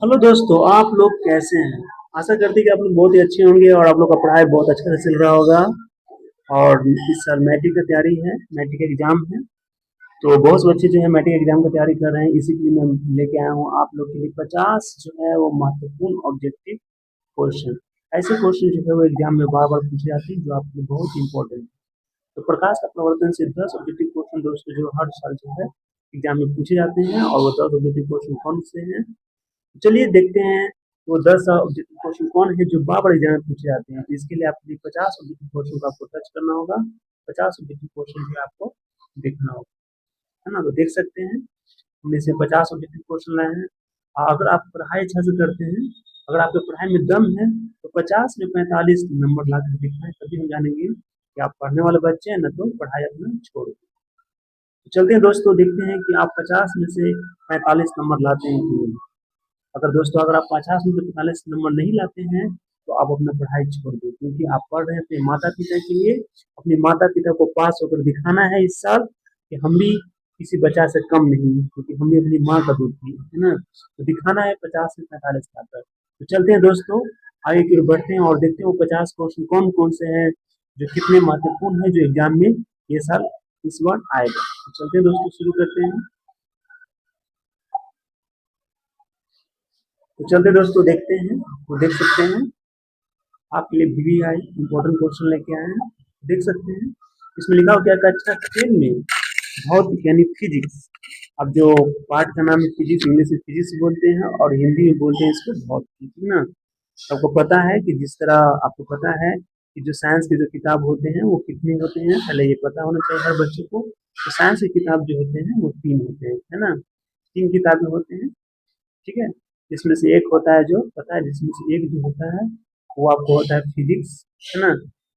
Hello दोस्तों, आप लोग कैसे हैं? आशा करते हैं कि आप लोग बहुत ही अच्छे होंगे और आप लोग का पढ़ाई बहुत अच्छे से चल रहा होगा। और इस साल मैट्रिक का तैयारी है, मैट्रिक एग्जाम है। तो बहुत से बच्चे जो है मैट्रिक एग्जाम की तैयारी कर रहे हैं। इसी के लिए मैं लेके आया हूँ आप लोग के लिए 50 जो है वो महत्वपूर्ण ऑब्जेक्टिव क्वेश्चन। ऐसे क्वेश्चन जो है वो एग्जाम में बार बार पूछे जाते हैं, जो आपके लिए बहुत इंपॉर्टेंट है। तो प्रकाश का प्रवर्तन से 10 ऑब्जेक्टिव क्वेश्चन दोस्तों जो हर साल जो है एग्जाम में पूछे जाते हैं। और वो 10 ऑब्जेक्टिव क्वेश्चन कौन से हैं, चलिए देखते हैं। वो 10 ऑब्जेक्टिव क्वेश्चन कौन है जो बार बार एग्जाम में पूछे जाते हैं। तो इसके लिए आपके लिए 50 ऑब्जेक्टिव क्वेश्चन को आपको टच करना होगा। 50 ऑब्जेक्टिव क्वेश्चन भी आपको देखना होगा, है ना। तो देख सकते हैं हमने से 50 ऑब्जेक्टिव क्वेश्चन लाए हैं। अगर आप पढ़ाई अच्छे से करते हैं, अगर आपके पढ़ाई में दम है, तो 50 में 45 नंबर ला कर दिखाएं, तभी हम जानेंगे कि आप पढ़ने वाले बच्चे हैं, न तो पढ़ाई अपना छोड़ दें। तो चलते हैं दोस्तों, देखते हैं कि आप 50 में से 45 नंबर लाते हैं कि नहीं। अगर दोस्तों अगर आप 50 में से 45 नंबर नहीं लाते हैं, तो आप अपना पढ़ाई छोड़ दो, क्योंकि आप पढ़ रहे हैं अपने माता पिता के लिए। अपने माता पिता को पास होकर दिखाना है इस साल कि हम भी किसी बच्चा से कम नहीं है, क्योंकि हम भी अपनी माँ का दूध पिए, है ना। तो दिखाना है 50 से 45 लाकर। तो चलते हैं दोस्तों, आगे की ओर बढ़ते हैं और देखते हैं वो 50 क्वेश्चन कौन कौन से हैं जो कितने महत्वपूर्ण है, जो एग्जाम में ये साल इस बार आएगा। तो चलते हैं दोस्तों, शुरू करते हैं। तो चलते दोस्तों देखते हैं, तो देख सकते हैं आपके लिए वीवीआई इंपॉर्टेंट क्वेश्चन लेके आए हैं। देख सकते हैं इसमें लिखा हो क्या, कक्षा 10 में भौतिक यानी फिजिक्स। अब जो पार्ट का नाम है फिजिक्स, इंग्लिश में फिजिक्स बोलते हैं और हिंदी में बोलते हैं इसको भौतिक, है ना। आपको पता है कि जिस तरह आपको पता है कि जो साइंस के जो किताब होते हैं वो कितने होते हैं, पहले ये पता होना चाहिए हर बच्चे को। तो साइंस के किताब जो होते हैं वो 3 होते हैं, है ना। 3 किताबें होते हैं, ठीक है। जिसमें से एक होता है जो पता है, जिसमें से एक जो होता है वो आपको होता है फिजिक्स, है ना।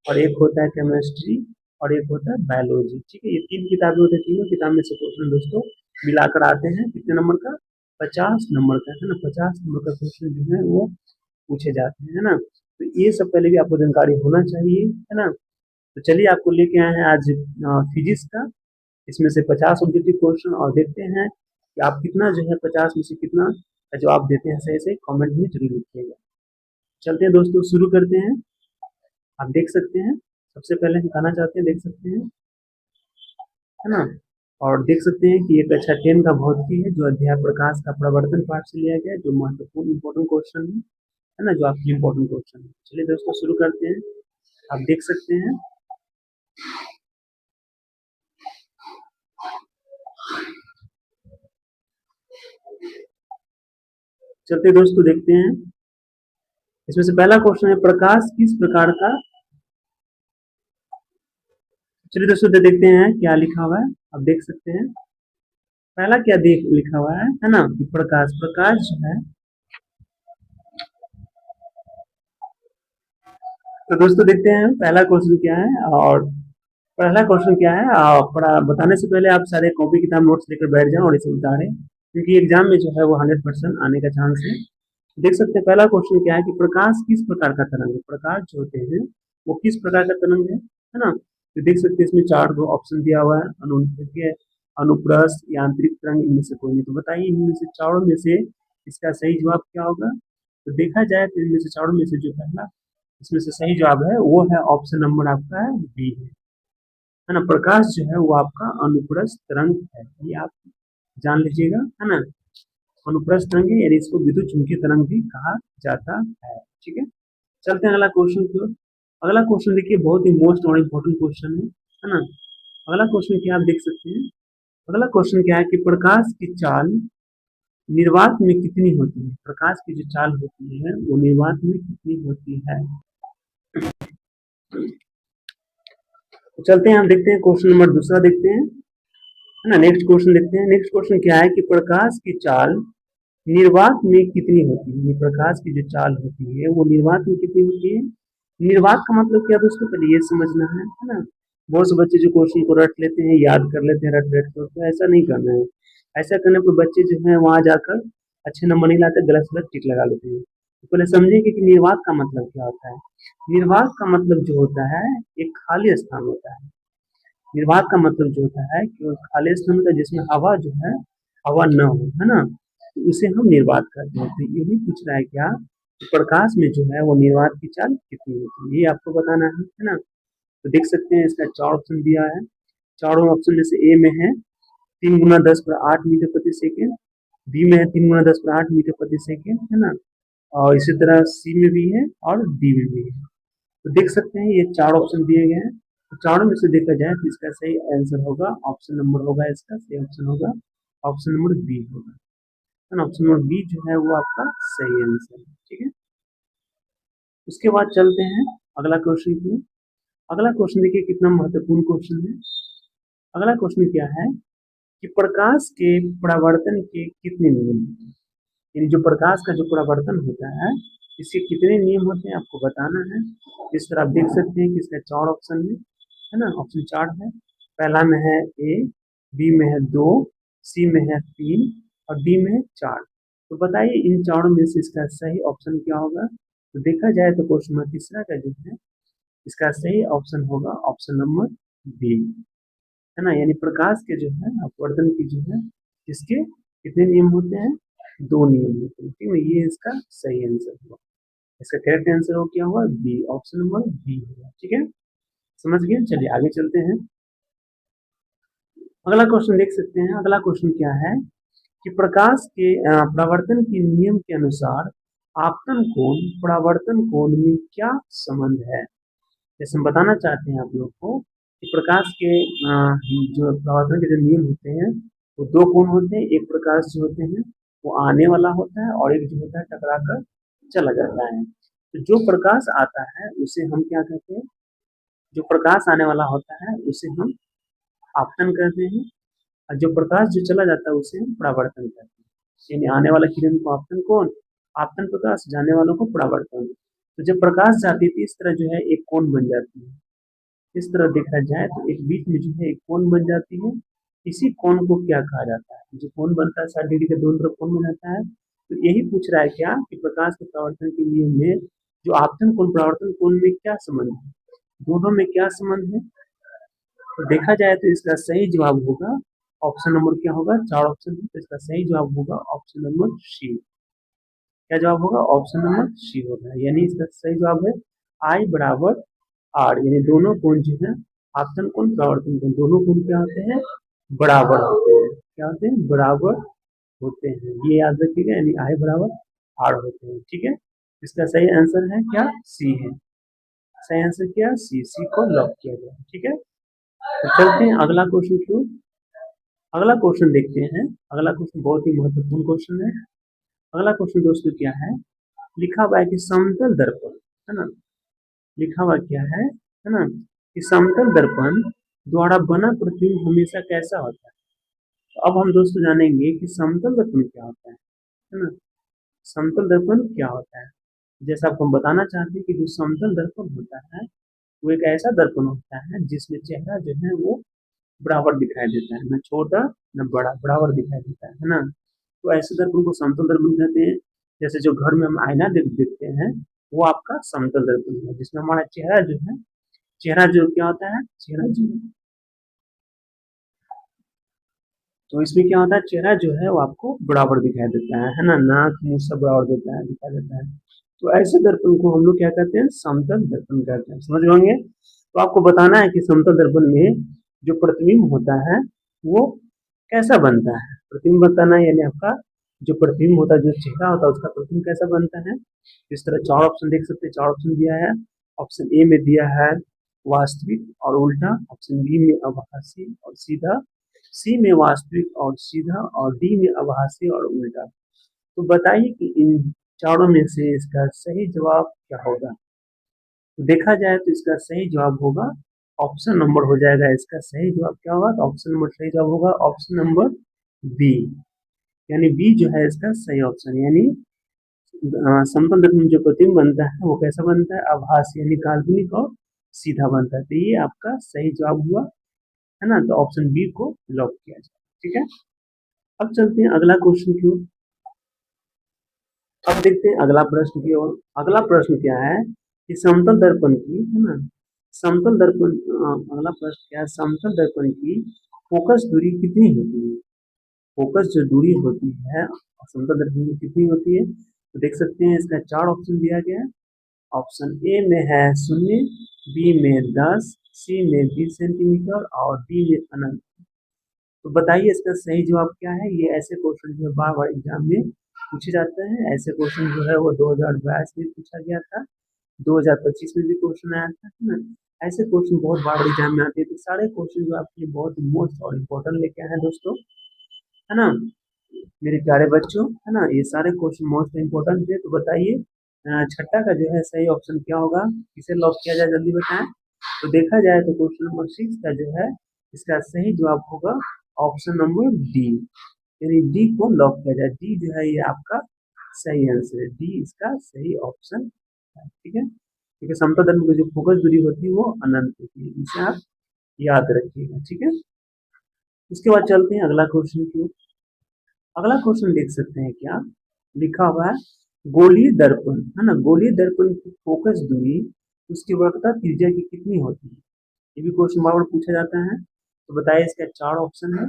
और एक होता है केमिस्ट्री और एक होता है बायोलॉजी, ठीक है। ये 3 किताबें होती है, तीनों किताब में से क्वेश्चन दोस्तों मिलाकर आते हैं कितने नंबर का, 50 नंबर का, है ना। 50 नंबर का क्वेश्चन जो है वो पूछे जाते हैं, है ना। तो ये सब पहले भी आपको जानकारी होना चाहिए, है ना। तो चलिए आपको लेके आए हैं आज फिजिक्स का, इसमें से 50 ऑब्जेक्टिव क्वेश्चन, और देखते हैं कि आप कितना जो है 50 में से कितना का जवाब देते हैं सही से। कमेंट में जरूर लिखिएगा। चलते हैं दोस्तों, शुरू करते हैं। आप देख सकते हैं सबसे पहले हम कहना चाहते हैं, देख सकते हैं, है ना। और देख सकते हैं कि ये कक्षा 10 का भौतिकी है, जो अध्याय प्रकाश का प्रवर्तन पाठ से लिया गया है, जो महत्वपूर्ण इंपॉर्टेंट क्वेश्चन है ना, जो आपकी इंपॉर्टेंट क्वेश्चन है। चलिए दोस्तों शुरू करते हैं। आप देख सकते हैं, चलते दोस्तों देखते हैं। इसमें से पहला क्वेश्चन है, प्रकाश किस प्रकार का। चलिए दोस्तों देखते हैं क्या लिखा हुआ है। आप देख सकते हैं पहला क्या देख लिखा हुआ है ना, कि प्रकाश, प्रकाश जो है। तो दोस्तों देखते हैं पहला क्वेश्चन क्या है। और पहला क्वेश्चन क्या है, बताने से पहले आप सारे कॉपी किताब नोट्स लेकर बैठ जाएं और इसे उतारें, क्योंकि एग्जाम में जो है वो 100% आने का चांस है। देख सकते हैं पहला क्वेश्चन क्या है कि प्रकाश किस प्रकार का तरंग है। प्रकाश जो होते हैं वो किस प्रकार का तरंग है ना। तो देख सकते हैं इसमें 4 गो ऑप्शन दिया हुआ है, अनुप्रस्थ, यांत्रिक तरंग, इनमें से कोई नहीं। तो बताइए इनमें से चारों में से इसका सही जवाब क्या होगा। तो देखा जाए तो इनमें से चारों में से जो पहला इसमें से सही जवाब है वो है ऑप्शन नंबर आपका है बी है ना। प्रकाश जो है वो आपका अनुप्रस्थ तरंग है, ये आप जान लीजिएगा, है ना। अनुप्रस्थ तरंग है, यानी इसको विद्युत चुंबकीय तरंग भी कहा जाता है, ठीक है। चलते हैं अगला क्वेश्चन की ओर। अगला क्वेश्चन देखिए बहुत ही मोस्ट और इम्पोर्टेंट क्वेश्चन है ना। अगला क्वेश्चन क्या आप देख सकते हैं। अगला क्वेश्चन क्या है कि प्रकाश की चाल निर्वात में कितनी होती है। प्रकाश की जो चाल होती है वो निर्वात में कितनी होती है। तो चलते हैं हम देखते हैं क्वेश्चन नंबर दूसरा देखते हैं, है ना। नेक्स्ट क्वेश्चन देखते हैं। नेक्स्ट क्वेश्चन क्या है कि प्रकाश की चाल निर्वात में कितनी होती है। प्रकाश की जो चाल होती है वो निर्वात में कितनी होती है। निर्वात का मतलब क्या दोस्तों, पहले ये समझना है ना। बहुत से बच्चे जो क्वेश्चन को रट लेते हैं, याद कर लेते हैं रट रट कर, तो ऐसा नहीं करना है। ऐसा करने पर बच्चे जो है वहां जाकर अच्छे नंबर नहीं लाते, गलत गलत टिक लगा लेते हैं। तो पहले समझिए कि निर्वात का मतलब क्या होता है। निर्वात का मतलब जो होता है एक खाली स्थान होता है। निर्वात का मतलब जो होता है कि वो खाली स्थान होता है जिसमें हवा जो है हवा न हो, है ना। तो उसे हम निर्वात कहते हैं। तो ये भी पूछ रहा है क्या, कि प्रकाश में जो है वो निर्वात की चाल कितनी होती है, ये आपको बताना है ना। तो देख सकते हैं इसका चार ऑप्शन दिया है। चारों ऑप्शन में से ए में है 3 × 10⁸ मीटर प्रति सेकेंड, बी में है 3 × 10⁸मीटर प्रति सेकेंड, है ना। और इसी तरह सी में भी है और डी में भी है। तो देख सकते हैं ये चार ऑप्शन दिए गए हैं। तो चारों में से देखा जाए तो इसका सही आंसर होगा ऑप्शन नंबर होगा, इसका सही ऑप्शन होगा ऑप्शन नंबर बी होगा, है ना। ऑप्शन नंबर बी जो है वो आपका सही आंसर है, ठीक है। उसके बाद चलते हैं अगला क्वेश्चन की। अगला क्वेश्चन देखिए कितना महत्वपूर्ण क्वेश्चन है। अगला क्वेश्चन क्या है कि प्रकाश के परावर्तन के कितने नियम होते हैं, यानी जो प्रकाश का जो परावर्तन होता है इसके कितने नियम होते हैं आपको बताना है। इस तरह आप देख सकते हैं कि इसका चार ऑप्शन है ना, ऑप्शन चार है। पहला में है ए, बी में है 2, सी में है 3 और डी में है 4। तो बताइए इन चारों में से इसका सही ऑप्शन क्या होगा। तो देखा जाए तो क्वेश्चन नंबर तीसरा का जो है इसका सही ऑप्शन होगा ऑप्शन नंबर बी, है ना। यानी प्रकाश के जो है अपवर्तन की जो है इसके कितने नियम होते हैं, 2 नियम होते हैं, ठीक है। ये इसका सही आंसर होगा, इसका करेक्ट आंसर हो क्या होगा बी, ऑप्शन नंबर बी होगा, ठीक है। समझ गए, चलिए आगे चलते हैं। अगला क्वेश्चन देख सकते हैं। अगला क्वेश्चन क्या है कि प्रकाश के परावर्तन के नियम के अनुसार आपतन कोण परावर्तन कोण में क्या संबंध है। जैसे हम बताना चाहते हैं आप लोग को कि प्रकाश के जो परावर्तन के जो नियम होते हैं वो 2 कोण होते हैं। एक प्रकाश जो होते हैं वो आने वाला होता है और एक जो होता है टकरा कर चला जाता है। तो जो प्रकाश आता है उसे हम क्या कहते हैं, जो प्रकाश आने वाला होता है उसे हम आपतन कहते हैं, और जो प्रकाश जो चला जाता है उसे हम परावर्तन कहते हैं। यानी आने वाला किरण को आपतन कोण, आपतन प्रकाश, जाने वालों को परावर्तन। तो जब प्रकाश जाती है इस तरह जो है एक कोण बन जाती है। इस तरह देखा जाए तो एक बीच में जो है एक कोण बन जाती है। इसी कोण को क्या कहा जाता है, जो कोण बनता है 60 डिग्री के दोनों तरफ कोण बन जाता है। तो यही पूछ रहा है क्या कि प्रकाश के परावर्तन के नियम में जो आपतन कोण परावर्तन कोण में क्या संबंध है, दोनों में क्या संबंध है। तो देखा जाए तो इसका सही जवाब होगा ऑप्शन नंबर क्या होगा, चार ऑप्शन है तो इसका सही जवाब होगा ऑप्शन नंबर सी। क्या जवाब होगा, ऑप्शन नंबर सी होगा। यानी इसका सही जवाब है आई बराबर आर, यानी दोनों कोण जो है आपतन कोण परावर्तन कोण दोनों कोण क्या होते हैं, बराबर होते हैं। क्या होते हैं, बराबर होते हैं, ये याद रखिएगा। यानी आई बराबर आर होते हैं, ठीक है। इसका सही आंसर है क्या, सी है। सही आंसर क्या, सी, सी को लॉक किया गया, ठीक है। तो चलते हैं अगला क्वेश्चन की ओर। अगला क्वेश्चन देखते हैं। अगला क्वेश्चन बहुत ही महत्वपूर्ण क्वेश्चन है। अगला क्वेश्चन दोस्तों क्या है, लिखा हुआ है कि समतल दर्पण, है ना। लिखा हुआ क्या है ना, कि समतल दर्पण द्वारा बना प्रतिबिंब हमेशा कैसा होता है। तो अब हम दोस्तों जानेंगे कि समतल दर्पण क्या होता है ना। समतल दर्पण क्या होता है, जैसा आपको हम बताना चाहते हैं कि जो समतल दर्पण होता है वो एक ऐसा दर्पण होता है जिसमें चेहरा जो है वो बराबर दिखाई देता है, न छोटा न बड़ा, बराबर दिखाई देता है ना। तो ऐसे दर्पण को समतल दर्पण कहते हैं। जैसे जो घर में हम आईना देखते हैं वो आपका समतल दर्पण है, जिसमें हमारा चेहरा जो है, चेहरा जो क्या होता है, चेहरा जो, तो इसमें क्या होता है, चेहरा जो है वो आपको बराबर दिखाई देता है ना, नाक मुंह सब बराबर देता है, दिखाई देता है। तो ऐसे दर्पण को हम लोग क्या कहते हैं, समतल दर्पण कहते हैं, समझ होंगे। तो आपको बताना है कि समतल दर्पण में जो प्रतिबिंब होता है वो कैसा बनता है। प्रतिबिंब बताना है, यानी आपका जो प्रतिबिंब होता है, जो चेहरा होता है उसका प्रतिबिंब कैसा बनता है। इस तरह चार ऑप्शन देख सकते हैं, चार ऑप्शन दिया है। ऑप्शन ए में दिया है वास्तविक और उल्टा, ऑप्शन बी में आभासी और सीधा, सी में वास्तविक और सीधा, और डी में आभासी और उल्टा। तो बताइए कि इन चारों में से इसका सही जवाब क्या होगा। तो देखा जाए तो इसका सही जवाब होगा ऑप्शन नंबर हो जाएगा, इसका सही जवाब क्या होगा, तो ऑप्शन नंबर सही जवाब होगा ऑप्शन नंबर बी। यानी बी जो है इसका सही ऑप्शन। यानी समतल दर्पण में जो प्रतिबिंब बनता है वो कैसा बनता है, आभासी यानी काल्पनिक और सीधा बनता है। तो ये आपका सही जवाब हुआ, है ना। तो ऑप्शन बी को लॉक किया जाए, ठीक है। अब चलते हैं अगला क्वेश्चन की ओर। अब देखते हैं अगला प्रश्न की ओर। अगला प्रश्न क्या है कि समतल दर्पण की, है ना, समतल दर्पण, अगला प्रश्न क्या है, समतल दर्पण की फोकस दूरी कितनी होती है। फोकस जो दूरी होती है समतल दर्पण में कितनी होती है, तो देख सकते हैं इसका 4 ऑप्शन दिया गया है। ऑप्शन ए में है 0, बी में 10, सी में 20 सेंटीमीटर और डी में अनंत। तो बताइए इसका सही जवाब क्या है। ये ऐसे क्वेश्चन जो है बार बार एग्जाम में पूछे जाते हैं। ऐसे क्वेश्चन जो है वो 2022 में पूछा गया था, 2025 में भी क्वेश्चन आया था, है ना। ऐसे क्वेश्चन बहुत बार एग्जाम में आते हैं, तो सारे क्वेश्चन जो आपके बहुत मोस्ट और इम्पोर्टेंट लेके आए हैं दोस्तों, है ना मेरे प्यारे बच्चों, है ना। ये सारे क्वेश्चन मोस्ट इम्पोर्टेंट है। तो बताइए छठा का जो है सही ऑप्शन क्या होगा, किसे लॉक किया जाए, जल्दी बताएं। तो देखा जाए तो क्वेश्चन नंबर 6 का जो है इसका सही जवाब होगा ऑप्शन नंबर डी, यानी डी को लॉक किया जाए। डी जो है ये आपका सही आंसर है, डी इसका सही ऑप्शन है, ठीक है। क्योंकि समतल ध्रुव की जो फोकस दूरी होती है वो अनंत होती है, इसे आप याद रखिएगा, ठीक है। उसके बाद चलते हैं अगला क्वेश्चन की ओर। अगला क्वेश्चन देख सकते हैं क्या लिखा हुआ है, गोलीय दर्पण, है ना। गोलीय दर्पण की फोकस दूरी उसकी वक्रता त्रिज्या की कितनी होती है, ये भी क्वेश्चन बार बार पूछा जाता है। तो बताइए इसका 4 ऑप्शन है।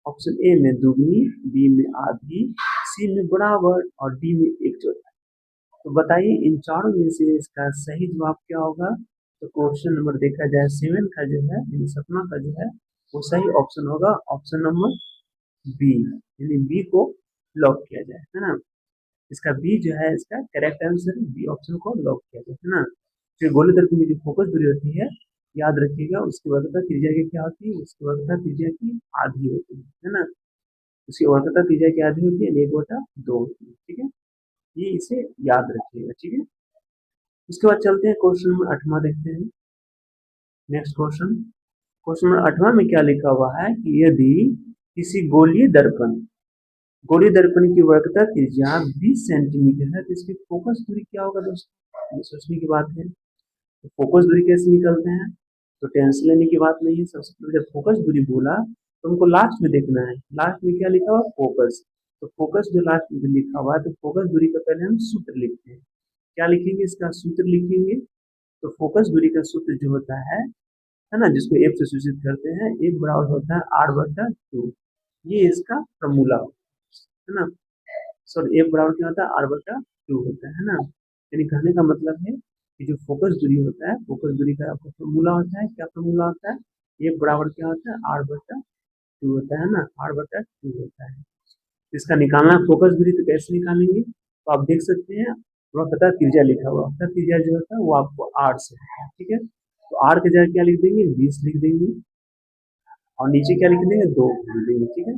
ऑप्शन ए में दुगनी, बी में आधी, सी में बराबर और डी में एक चौथाई। तो बताइए इन चारों में से इसका सही जवाब क्या होगा। तो क्वेश्चन नंबर देखा जाए 7 का जो है यानी सपना का जो है वो सही ऑप्शन होगा ऑप्शन नंबर बी, यानी बी को लॉक किया जाए, है ना। इसका बी जो है इसका करेक्ट आंसर, बी ऑप्शन को लॉक किया जाए, है ना। फिर गोले दर्पण की जो फोकस दूरी होती है याद रखिएगा उसकी वक्रता त्रिज्या की क्या होती है, उसकी वक्रता त्रिज्या की आधी होती है ना। उसकी वक्रता त्रिज्या की आधी होती है, 1/2 होती है, ठीक है। ये इसे याद रखिएगा, ठीक है। उसके बाद चलते हैं क्वेश्चन नंबर 8वां देखते हैं। नेक्स्ट क्वेश्चन, क्वेश्चन नंबर 8वां में क्या लिखा हुआ है कि यदि किसी गोलीय दर्पण की वक्रता त्रिज्या 20 सेंटीमीटर है तो इसकी फोकस दूरी क्या होगा दोस्तों, ये सोचने की बात है। तो फोकस दूरी कैसे निकलते हैं, तो टेंशन लेने की बात नहीं है। सबसे पहले जब फोकस दूरी बोला तो हमको लास्ट में देखना है, लास्ट में क्या लिखा हुआ फोकस। तो फोकस जो लास्ट में लिखा हुआ है तो फोकस दूरी का पहले हम सूत्र लिखते हैं। क्या लिखेंगे, इसका सूत्र लिखेंगे। तो फोकस दूरी का सूत्र जो होता है ना, जिसको एफ से सूचित करते हैं, एफ बराबर होता है r/2। ये इसका फॉर्मूला है ना। सॉरी एफ बराबर क्या होता है, r/2 होता है ना। यानी कहने का मतलब है कि जो फोकस दूरी होता है, फोकस दूरी का आपका फॉर्मूला होता है, क्या फॉर्मूला होता है, एफ बराबर क्या होता है, r/2 होता है ना, r/2 होता है। इसका निकालना फोकस दूरी तो कैसे निकालेंगे, तो आप देख सकते हैं वक्रता त्रिज्या लिखा हुआ, वक्रता त्रिज्या जो होता है वो आपको r से है, ठीक है। तो r की जगह क्या लिख देंगे, 20 लिख देंगे और नीचे क्या लिख देंगे, 2 लिख देंगे, ठीक है।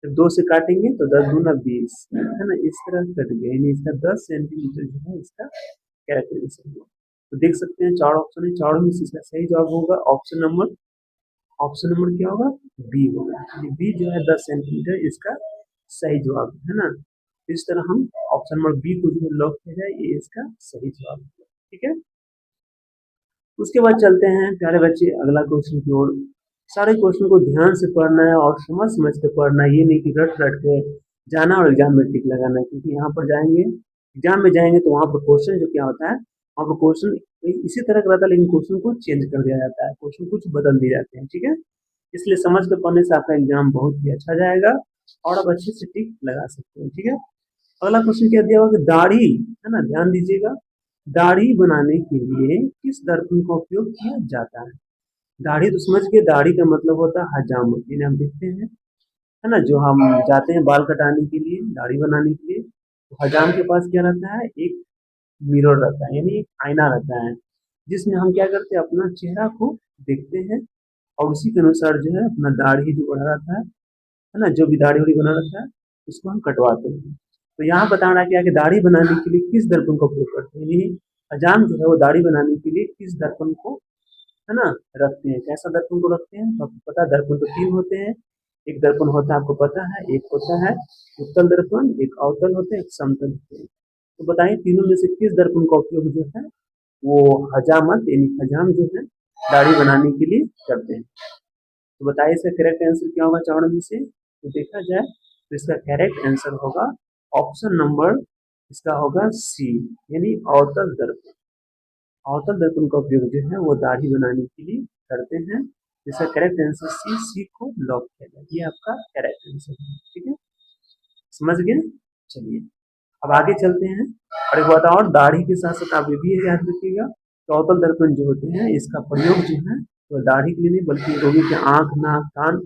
जब 2 से काटेंगे तो 10 दूना 20, है ना, इस तरह कट गया, यानी इसका 10 सेंटीमीटर जो है इसका कैरेक्टरिस्टिक हुआ। तो देख सकते हैं 4 ऑप्शन है, चारों में से इसका सही जवाब होगा ऑप्शन नंबर क्या होगा, बी होगा। बी जो है 10 सेंटीमीटर इसका सही जवाब है ना। इस तरह हम ऑप्शन नंबर बी को जो लॉक किया जाए, ये इसका सही जवाब है, ठीक है। उसके बाद चलते हैं प्यारे बच्चे अगला क्वेश्चन की ओर। सारे क्वेश्चन को ध्यान से पढ़ना है और समझ समझ के पढ़ना है, ये नहीं कि रट रट के जाना और एग्जाम में टिक लगाना है। क्योंकि यहाँ पर जाएंगे, एग्जाम में जाएंगे तो वहाँ पर क्वेश्चन जो क्या होता है, वहाँ पर क्वेश्चन इसी तरह का रहता है, लेकिन क्वेश्चन को चेंज कर दिया जाता है, क्वेश्चन कुछ बदल दिए जाते हैं, ठीक है। इसलिए समझ के पढ़ने से आपका एग्जाम बहुत ही अच्छा जाएगा और आप अच्छे से टिक लगा सकते हैं, ठीक है। अगला क्वेश्चन क्या दिया हुआ कि दाढ़ी, है ना, ध्यान दीजिएगा, दाढ़ी बनाने के लिए किस दर्पण का उपयोग किया जाता है। दाढ़ी तो समझ के, दाढ़ी का मतलब होता है हजामत, इन्हें हम देखते हैं, है ना। जो हम जाते हैं बाल कटाने के लिए, दाढ़ी बनाने के लिए, तो हजाम के पास क्या रहता है, एक मिरर रहता है, यानी एक आईना रहता है, जिसमें हम क्या करते हैं, अपना चेहरा को देखते हैं और उसी के अनुसार जो है अपना दाढ़ी जो बढ़ा रहता है ना, जो भी दाढ़ी उड़ी बना रहता है उसको हम कटवाते हैं। तो यहाँ बताना क्या है कि दाढ़ी बनाने के लिए किस दर्पण का उपयोग करते हैं, यानी हजाम जो है वो दाढ़ी बनाने के लिए किस दर्पण को, है ना, रखते हैं, कैसा दर्पण को रखते हैं। तो आपको पता है दर्पण तो 3 होते हैं। एक दर्पण होता है आपको पता है, एक होता है उत्तल दर्पण, एक अवतल होते हैं, एक समतल होते हैं। तो बताइए तीनों में से किस दर्पण का उपयोग जो है वो हजामत यानी हजाम जो है दाढ़ी बनाने के लिए करते हैं। तो बताइए इसका करेक्ट आंसर क्या होगा चारों में से। तो देखा जाए तो इसका करेक्ट आंसर होगा ऑप्शन नंबर, इसका होगा सी, यानी अवतल दर्पण। अवतल दर्पण का उपयोग जो है वो दाढ़ी बनाने के लिए करते हैं। इसका करेक्ट आंसर सी, सी को लॉक किया जाए, ये आपका करेक्ट आंसर है। ठीक है, समझ गए। चलिए अब आगे चलते हैं। और एक बात और, दाढ़ी के साथ साथ आप ये भी याद रखिएगा, टोटल दर्पण जो होते हैं इसका प्रयोग जो है तो दाढ़ी के लिए नहीं बल्कि रोगी के आंख, नाक, कान,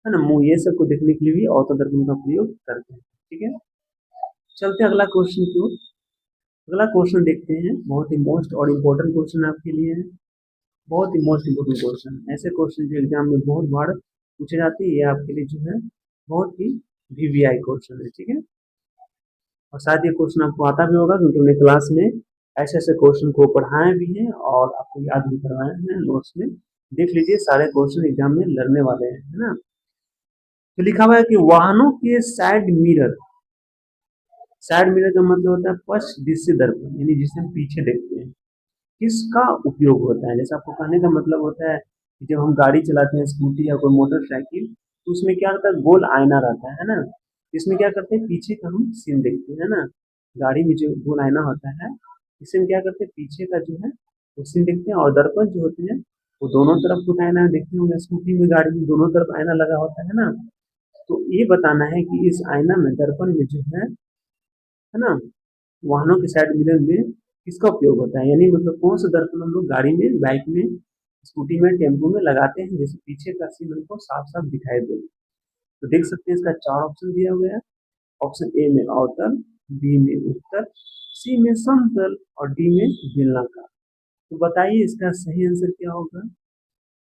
है ना, मुंह, ये सब को देखने के लिए भी अवतल दर्पण का प्रयोग करते हैं। ठीक है, चलते हैं अगला क्वेश्चन की ओर। अगला क्वेश्चन देखते हैं, बहुत ही मोस्ट और इम्पोर्टेंट क्वेश्चन आपके लिए है, बहुत ही मोस्ट इम्पोर्टेंट क्वेश्चन। ऐसे क्वेश्चन जो एग्जाम में बहुत बार पूछे जाते हैं, ये आपके लिए जो है बहुत ही वीवीआई क्वेश्चन है। ठीक है, और शायद ये क्वेश्चन आपको आता भी होगा क्योंकि हमने क्लास में ऐसे ऐसे क्वेश्चन को पढ़ाए भी हैं और आपको याद भी करवाए हैं नोट्स में। देख लीजिए, सारे क्वेश्चन एग्जाम में लड़ने वाले हैं, है ना। तो लिखा हुआ है कि वाहनों के साइड मिरर, साइड मिरर का मतलब होता है पश्च दृश्य दर्पण, यानी जिसे हम पीछे देखते हैं, किसका उपयोग होता है। जैसे आपको कहने का मतलब होता है कि जब हम गाड़ी चलाते हैं, स्कूटी या कोई मोटरसाइकिल, तो उसमें क्या होता है, गोल आईना रहता है ना। इसमें क्या करते हैं, पीछे का हम सीन देखते हैं ना। गाड़ी में जो गोल आईना होता है, इसमें क्या करते हैं, पीछे का जो है वो सीन देखते हैं। और दर्पण जो होते हैं वो दोनों तरफ कुछ आईना देखते होंगे, स्कूटी में, गाड़ी में दोनों तरफ आईना लगा होता है ना। तो ये बताना है कि इस आईना में, दर्पण में जो है ना, वाहनों के साइड मिरर में किसका उपयोग होता है, यानी मतलब कौन सा दर्पण हम लोग गाड़ी में, बाइक में, स्कूटी में, टेम्पो में लगाते हैं जैसे पीछे का सीन हमको साफ साफ दिखाई दे। तो देख सकते हैं इसका चार ऑप्शन दिया हुआ है। ऑप्शन ए में अवतल, बी में उत्तल, सी में समतल और डी में बेलनाकार। तो बताइए इसका सही आंसर क्या होगा।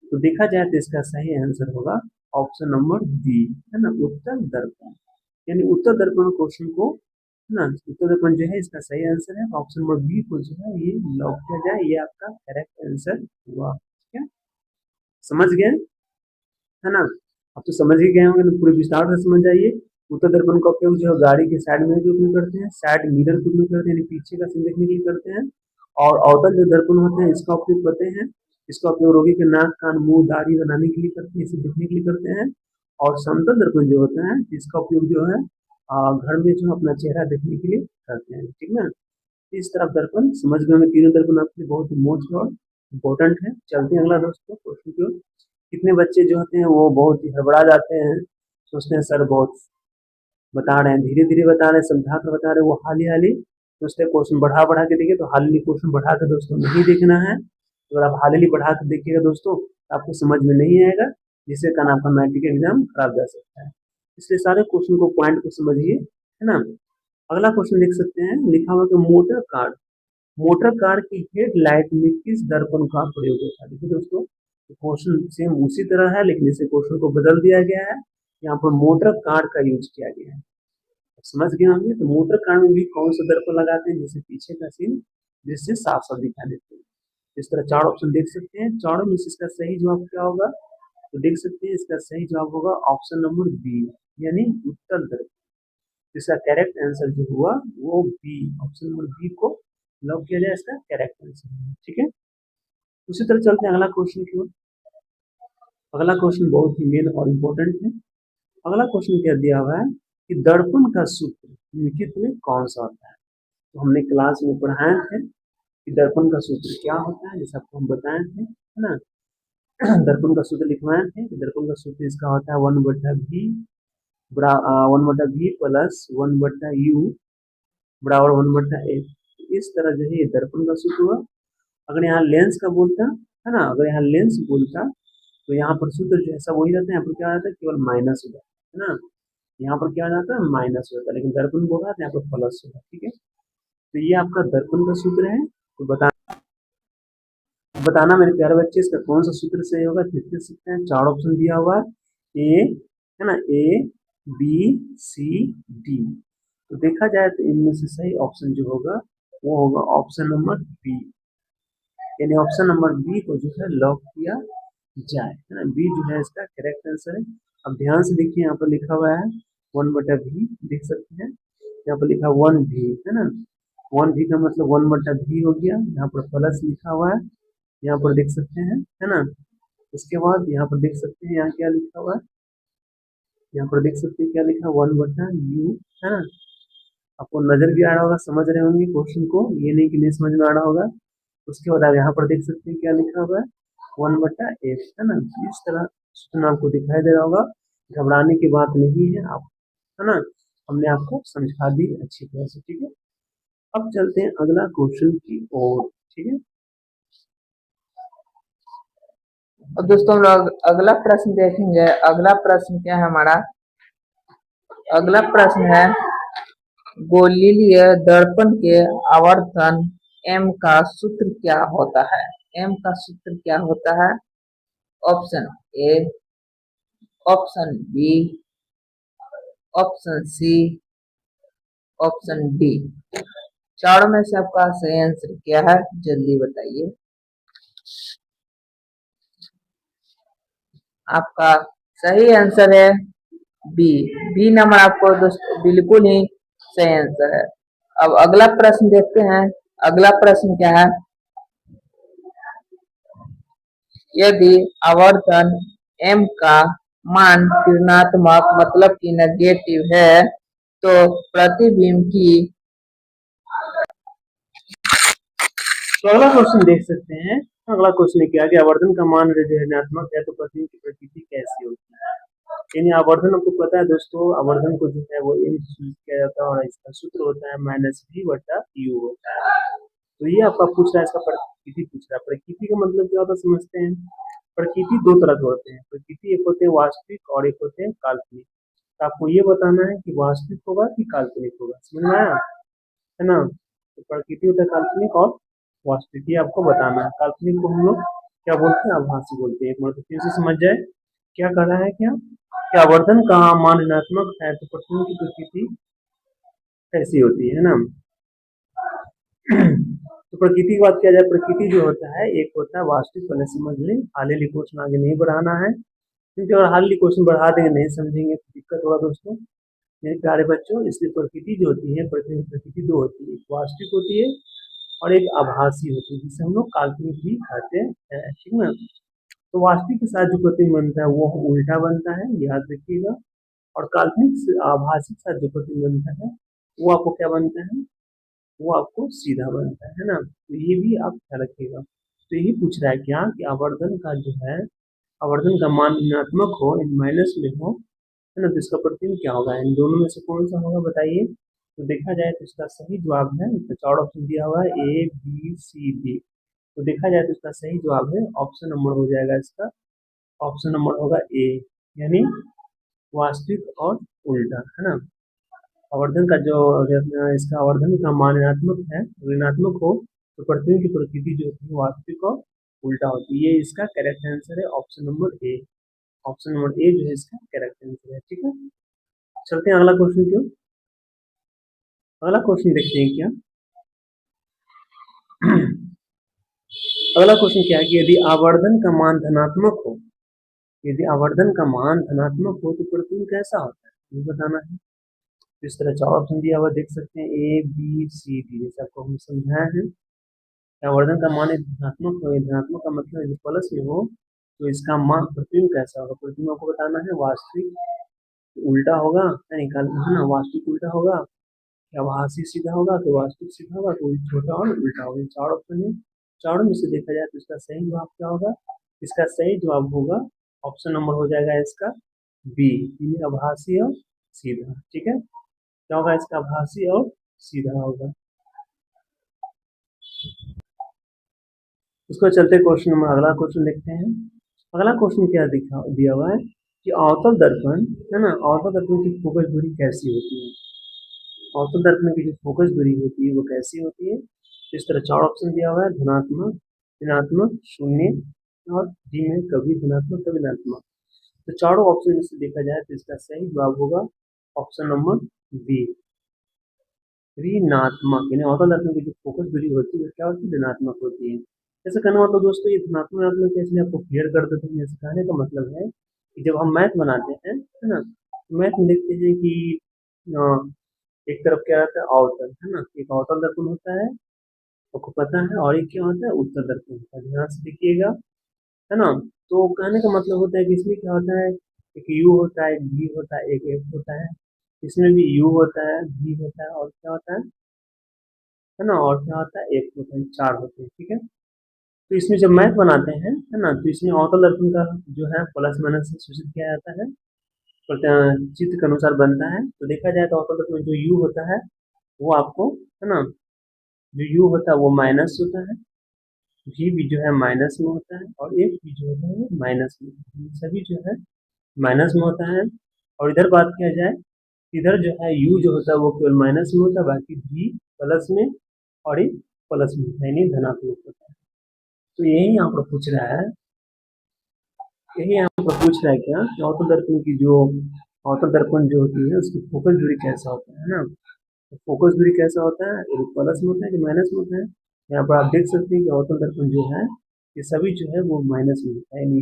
तो देखा जाए तो इसका सही आंसर होगा ऑप्शन नंबर बी, है ना, उत्तल दर्पण। यानी उत्तर दर्पण क्वेश्चन को, है ना, उत्तर दर्पण जो है इसका सही आंसर है। ऑप्शन नंबर बी को जो है ये लॉक किया जाए, ये आपका करेक्ट आंसर हुआ। ठीक है, समझ गए, है ना। अब तो समझ ही गए होंगे, तो पूरे विस्तार से समझ जाइए। उत्तर दर्पण का उपयोग जो है गाड़ी के साइड में जो उपयोग करते हैं, साइड मिरर के उपयोग करते हैं, यानी पीछे का सीन देखने के लिए करते हैं। और अवतल जो दर्पण होते हैं इसका उपयोग करते हैं, इसका उपयोग रोगी के नाक, कान, मुंह, दाढ़ी बनाने के लिए करते हैं, इसे देखने के लिए करते हैं। और समतल दर्पण जो होता है इसका उपयोग जो है घर में जो अपना चेहरा देखने के लिए करते हैं। ठीक है, इस तरफ दर्पण समझ गए होंगे, तीनों दर्पण आपके लिए बहुत मोस्ट और इम्पोर्टेंट है। चलते हैं अगला दोस्तों क्वेश्चन की ओर। कितने बच्चे जो होते हैं वो बहुत ही हड़बड़ा जाते हैं, सोचते हैं सर बहुत बता रहे हैं, धीरे धीरे बता रहे हैं, समझा कर बता रहे हैं, वो हाली हाली सोचते हैं क्वेश्चन बढ़ा बढ़ा के देखिए। तो हाली क्वेश्चन बढ़ा के दोस्तों नहीं देखना है। तो अगर आप हाली बढ़ा के देखिएगा दोस्तों तो आपको समझ में नहीं आएगा, जिससे कारण आपका मैट्रिक एग्जाम खराब जा सकता है। इसलिए सारे क्वेश्चन को, पॉइंट को समझिए, है ना। अगला क्वेश्चन देख सकते हैं, लिखा हुआ कि मोटर कार, मोटर कार की हेडलाइट में किस दर्पण का प्रयोग होता है। देखिए दोस्तों, क्वेश्चन सेम उसी तरह है लेकिन इसे क्वेश्चन को बदल दिया गया है। यहाँ पर मोटर कार का यूज किया गया है, समझ गए होंगे। तो मोटर कार में भी कौन सा दर्पण लगाते हैं, जैसे पीछे का सीन जिससे साफ साफ दिखा देते हैं। इस तरह चार ऑप्शन देख सकते हैं, चारों में से इसका सही जवाब क्या होगा। तो देख सकते हैं इसका सही जवाब होगा ऑप्शन नंबर बी, यानी उत्तर दर्पण। इसका करेक्ट आंसर जो हुआ वो बी, ऑप्शन नंबर बी को लॉक किया जाए, इसका करेक्ट आंसर। ठीक है, उसी तरह चलते हैं अगला क्वेश्चन की ओर। अगला क्वेश्चन बहुत ही मेन और इम्पोर्टेंट है। अगला क्वेश्चन क्या दिया हुआ है कि दर्पण का सूत्र निम्नलिखित में कौन सा होता है। तो हमने क्लास में पढ़ाए थे कि दर्पण का सूत्र क्या होता है, जैसे आपको हम बताए थे, है ना। दर्पण का सूत्र लिखवाए थे कि दर्पण का सूत्र इसका होता है 1/v, 1/v प्लस 1/u बराबर 1/a। इस तरह जो है ये दर्पण का सूत्र हुआ। अगर यहाँ लेंस का बोलता, है ना, अगर यहाँ लेंस बोलता तो यहाँ पर सूत्र जो है सब वही रहता है, यहाँ पर क्या आता है, केवल माइनस हो जाता है ना। यहाँ पर क्या जाता है, माइनस होता है, लेकिन दर्पण बोला तो यहाँ पर प्लस होगा। ठीक है, तो ये आपका दर्पण का सूत्र है। तो बताना मेरे प्यारे बच्चे इसका कौन सा सूत्र सही होगा। देख सकते हैं चार ऑप्शन दिया हुआ है, ए, है ना, ए, बी, सी, डी। तो देखा जाए तो इनमें से सही ऑप्शन जो होगा वो होगा ऑप्शन नंबर बी, यानी ऑप्शन नंबर बी को जो है लॉक किया जाए, है ना। बी जो है इसका करेक्ट आंसर है। अब ध्यान से देखिए, यहाँ पर लिखा हुआ है 1/v, देख सकते हैं यहाँ पर लिखा 1v, है ना। 1v का मतलब 1/v हो गया, यहाँ पर प्लस लिखा हुआ है, यहाँ पर देख सकते हैं, है ना। उसके बाद यहाँ पर देख सकते हैं यहाँ क्या लिखा हुआ है, यहाँ पर देख सकते हैं क्या लिखा है 1/u, है ना। आपको नजर भी आ रहा होगा, समझ रहे होंगे क्वेश्चन को, ये नहीं कि नहीं समझ में आ रहा होगा। उसके बाद आप यहाँ पर देख सकते हैं क्या लिखा हुआ है 1/f है ना। इस तरह सूत्र आपको दिखाई दे रहा होगा, घबराने की बात नहीं है आप, है ना। हमने आपको समझा दी अच्छी तरह से, ठीक है। अब चलते हैं अगला क्वेश्चन की ओर, ठीक है। अब दोस्तों हम लोग अगला प्रश्न देखेंगे। अगला प्रश्न क्या है हमारा? अगला प्रश्न है गोलीय दर्पण के आवर्धन m का सूत्र क्या होता है? m का सूत्र क्या होता है? Option A, option B, option C, option D. चारों में से आपका सही आंसर क्या है, जल्दी बताइए। आपका सही आंसर है बी। बी नंबर आपको दोस्तों बिल्कुल ही सही आंसर है। अब अगला प्रश्न देखते हैं। अगला प्रश्न क्या है? यदि आवर्धन m का मान ऋणात्मक मतलब कि नेगेटिव है तो प्रतिबिंब की तो अगला क्वेश्चन देख सकते हैं। अगला क्वेश्चन क्या है कि आवर्धन का मान यदि ऋणात्मक है तो प्रतिबिंब की प्रकृति कैसी होती है। यानी आवर्धन आपको पता है दोस्तों, आवर्धन को जो है वो m से सूचित किया जाता है और इसका सूत्र होता है -v/u होता है। तो ये आपका पूछ रहा है, इसका प्रकृति पूछ रहा है। प्रकृति का मतलब क्या होता है समझते हैं। प्रकृति दो तरह के होते हैं। प्रकृति एक होते हैं वास्तविक और एक होते हैं काल्पनिक। तो आपको ये बताना है कि वास्तविक होगा कि काल्पनिक होगा, समझ में आया, है ना। तो प्रकृति होता है काल्पनिक और वास्तविक, ये आपको बताना है। काल्पनिक को हम लोग क्या बोलते हैं, आभासी बोलते हैं। एक मतलब फिर से समझ जाए क्या कर रहा है, क्या आवर्धन का मान ऋणात्मक है तो प्रतिबिंब की प्रकृति कैसी होती है ना। तो प्रकृति की बात किया जाए, प्रकृति जो होता है एक होता है वास्तविक, पहले समझ लें। हाल ही क्वेश्चन आगे नहीं बढ़ाना है, क्योंकि अगर हाल ही क्वेश्चन बढ़ा देंगे नहीं समझेंगे तो दिक्कत होगा दोस्तों मेरे प्यारे बच्चों। इसलिए प्रकृति जो होती है, प्रकृति दो होती है, एक वास्तविक होती है और एक आभासी होती है, जिसे हम लोग काल्पनिक भी कहते हैं, ठीक ना। तो वास्तविक के साथ जो प्रतिबिंब बनता है वो उल्टा बनता है, याद रखिएगा। और काल्पनिक से आभासी के साथ जो प्रतिबिंब बनता है वो आपको क्या बनता है, वो आपको सीधा बनता है ना। तो ये भी आप ख्याल रखिएगा। तो यही पूछ रहा है क्या कि आवर्धन का जो है, आवर्धन का मान ऋणात्मक हो इन माइनस में हो, है ना, तो इसका प्रतिबिंब क्या होगा, इन दोनों में से कौन सा होगा बताइए। तो देखा जाए तो इसका सही जवाब है, इसका चार ऑप्शन दिया हुआ है ए बी सी डी। तो देखा जाए तो इसका सही जवाब है ऑप्शन नंबर हो जाएगा इसका, ऑप्शन नंबर होगा ए, यानी वास्तविक और उल्टा, है ना। आवर्धन का जो इसका आवर्धन का मान ऋणात्मक है, ऋणात्मक हो तो प्रतिबिंब की प्रकृति जो होती है वास्तविक और उल्टा होती है। ये इसका करेक्ट आंसर है option number A. Option number A जो है इसका करेक्ट आंसर है, ठीक है। चलते हैं अगला क्वेश्चन क्यों, अगला क्वेश्चन देखते हैं क्या। अगला क्वेश्चन क्या है कि यदि आवर्धन का मान धनात्मक हो, यदि आवर्धन का मान धनात्मक हो तो प्रतिबिंब कैसा होता है ये बताना है। इस तरह चार ऑप्शन दिया हुआ देख सकते हैं ए बी सी डी, जैसे आपको हम समझाया है। आवर्धन का मान यदि धनात्मक हो, धनात्मक का मतलब यदि प्लस में हो तो इसका मान प्रतिबिंब कैसा होगा, प्रतिबिंब आपको बताना है। वास्तविक उल्टा होगा, निकाल है ना, वास्तविक उल्टा होगा, या आभासी सीधा होगा तो वास्तविक सीधा होगा, तो छोटा और उल्टा होगा। चार ऑप्शन है, चारों में से देखा जाए तो इसका सही जवाब क्या होगा, इसका सही जवाब होगा ऑप्शन नंबर हो जाएगा इसका बी, यानी आभासी और सीधा, ठीक है। क्या होगा इसका, आभासी और सीधा होगा। उसको चलते क्वेश्चन नंबर, अगला क्वेश्चन देखते हैं। अगला क्वेश्चन क्या दिया हुआ है कि अवतल दर्पण, है ना, अवतल दर्पण की फोकस दूरी कैसी होती है। अवतल दर्पण की जो फोकस दूरी होती है वो कैसी होती है। तो इस तरह चार ऑप्शन दिया हुआ है, धनात्मक, ऋणात्मक, शून्य और डी में कभी धनात्मक कभी ऋणात्मक। तो चारों ऑप्शन में से देखा जाए तो इसका सही जवाब होगा ऑप्शन नंबर बी, ऋणात्मक, यानी अवतल दर्पण की जो फोकस दूरी होती है क्या होती है, ऋणात्मक होती है। ऐसा करना मतलब दोस्तों ये धनात्मक ऋणात्मक कैसे आपको क्लियर कर देते हैं। कहने का मतलब है कि जब हम मैथ बनाते हैं, है ना, तो मैथ में देखते हैं कि एक तरफ क्या रहता है अवतल, है ना, एक अवतल दर्पण होता है आपको पता है, और एक क्या होता है उत्तल दर्पण होता है, ध्यान से देखिएगा, है ना। तो कहने का मतलब होता है कि इसमें क्या होता है, एक यू होता है, एक भी होता है, एक एफ होता है। इसमें भी यू होता है, भी होता है, और क्या होता है ना, और क्या होता है एक होता है, चार होते हैं, ठीक है। तो इसमें जब मैथ बनाते हैं, है ना, तो इसमें अवतल दर्पण का जो है प्लस माइनस से सूचित किया जाता है, चित्र के अनुसार बनता है। तो देखा जाए तो अवतल दर्पण में जो यू होता है वो आपको, है ना, जो यू होता है वो माइनस होता है, भी जो है माइनस में होता है, और एक भी जो होता है वो माइनस में होता है। ये सभी जो है माइनस में होता है। और इधर बात किया जाए, इधर जो है यू जो होता है वो केवल माइनस में होता है, बाकी भी प्लस में और ये प्लस में यानी धनात्मक होता है। तो यही यहाँ पर पूछ रहा है, यही यहाँ पर पूछ रहा है क्या कि अवतल दर्पण की जो अवतल दर्पण जो होती है उसकी फोकस दूरी कैसा होता है ना। तो फोकस दूरी कैसा होता है, ये प्लस में होता है कि माइनस में होता है। यहाँ पर आप देख सकते हैं कि अवतल दर्पण जो है ये सभी जो है वो माइनस में होता है, यानी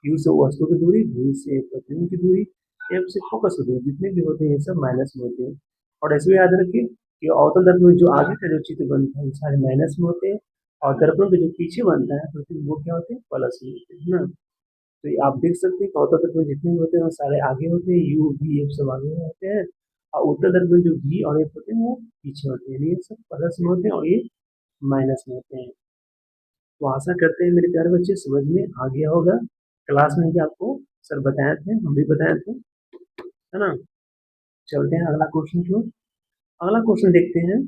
यू से वस्तु की दूरी, वी से प्रतिबिंब की दूरी, एफ से फोकस की दूरी, जितने भी होते हैं ये सब माइनस में होते हैं। और ऐसे भी याद रखिए कि अवतल दर्पण में जो आगे का जो चित्र बनता है वो सारे माइनस में होते हैं, और दर्पण के जो पीछे बनता है तो वो क्या होते हैं, प्लस में होते हैं, है ना। तो ये आप देख सकते हैं कि अवतल दर्पण जितने भी होते हैं वो सारे आगे होते हैं, यू वी एफ सब आगे होते हैं, और उत्तर दर्पण जो वी और एफ होते हैं वो पीछे होते हैं, ये सब प्लस में होते हैं और ये माइनस में होते हैं। तो आशा करते हैं मेरे प्यारे बच्चे समझ में आ गया होगा। क्लास में भी आपको सर बताए थे, हम भी बताए थे, है ना। चलते हैं अगला क्वेश्चन की ओर। अगला क्वेश्चन देखते हैं।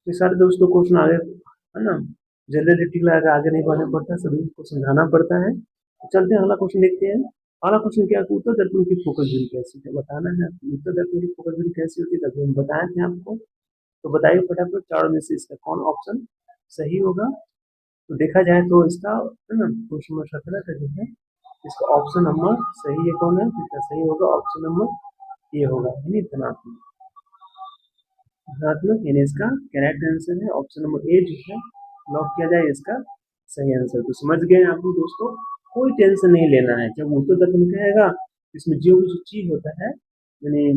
तो सारे दोस्तों क्वेश्चन आगे, है ना, जल्दी जल्दी टिक लगा के आगे नहीं बढ़ना पड़ता, सभी को समझाना पड़ता है। तो चलते हैं अगला क्वेश्चन देखते हैं। अगला क्वेश्चन क्या है, उत्तर दर्पण की फोकस दूरी कैसी है बताना है। उत्तर दर्पण की फोकस दूरी कैसी होती है तभी हम बताए थे आपको। तो बताइए फटाफट, चारों में से इसका कौन ऑप्शन सही होगा। तो देखा जाए तो इसका, है ना, क्वेश्चन नंबर 17 का जो है इसका ऑप्शन नंबर सही है कौन है, तो इसका सही होगा ऑप्शन नंबर ए होगा, यानी धनात्मक। धनात्मक यानी इसका करेक्ट आंसर है ऑप्शन नंबर ए जो है, लॉक किया जाए इसका सही आंसर। तो समझ गए आप लोग दोस्तों, कोई टेंशन नहीं लेना है जब उत्तर दर्पण कहेगा, इसमें जो भी चीज होता है, यानी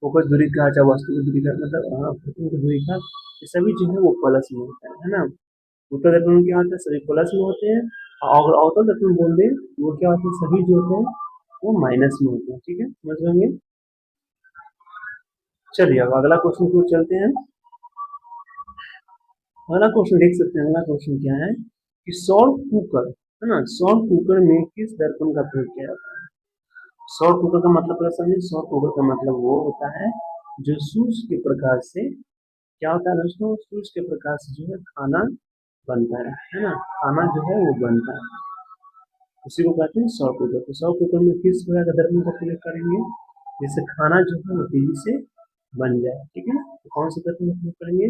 फोकस दूरी का, चाहे वस्तु की दूरी का, मतलब फोकस की दूरी का, ये सभी जो है वो प्लस में होता है ना। उत्तर दर्पण में क्या होता है, सभी प्लस में होते हैं, और अगर अवतल दर्पण बोल दे वो क्या होते हैं, सभी जो होते हैं वो माइनस में होते हैं। ठीक है, समझ लेंगे। चलिए अब अगला क्वेश्चन को चलते हैं। अगला क्वेश्चन देख सकते हैं, अगला क्वेश्चन क्या है कि सौर कुकर, है ना, सौर कुकर में किस दर्पण का प्रयोग किया जाता है। सौर कुकर का मतलब क्या समझे, सौर कुकर का मतलब वो होता है जो सूर्य के प्रकाश से, क्या होता है दोस्तों, सूर्य के प्रकाश से जो है खाना बनता है ना, खाना जो है वो बनता है, उसी को कहते हैं सौर कुकर। तो सौर कुकर में किस प्रकार का दर्पण का प्रयोग करेंगे, जिससे खाना जो है वो तेजी से बन जाए। ठीक है, तो कौन से दर्पण का प्रयोग करेंगे,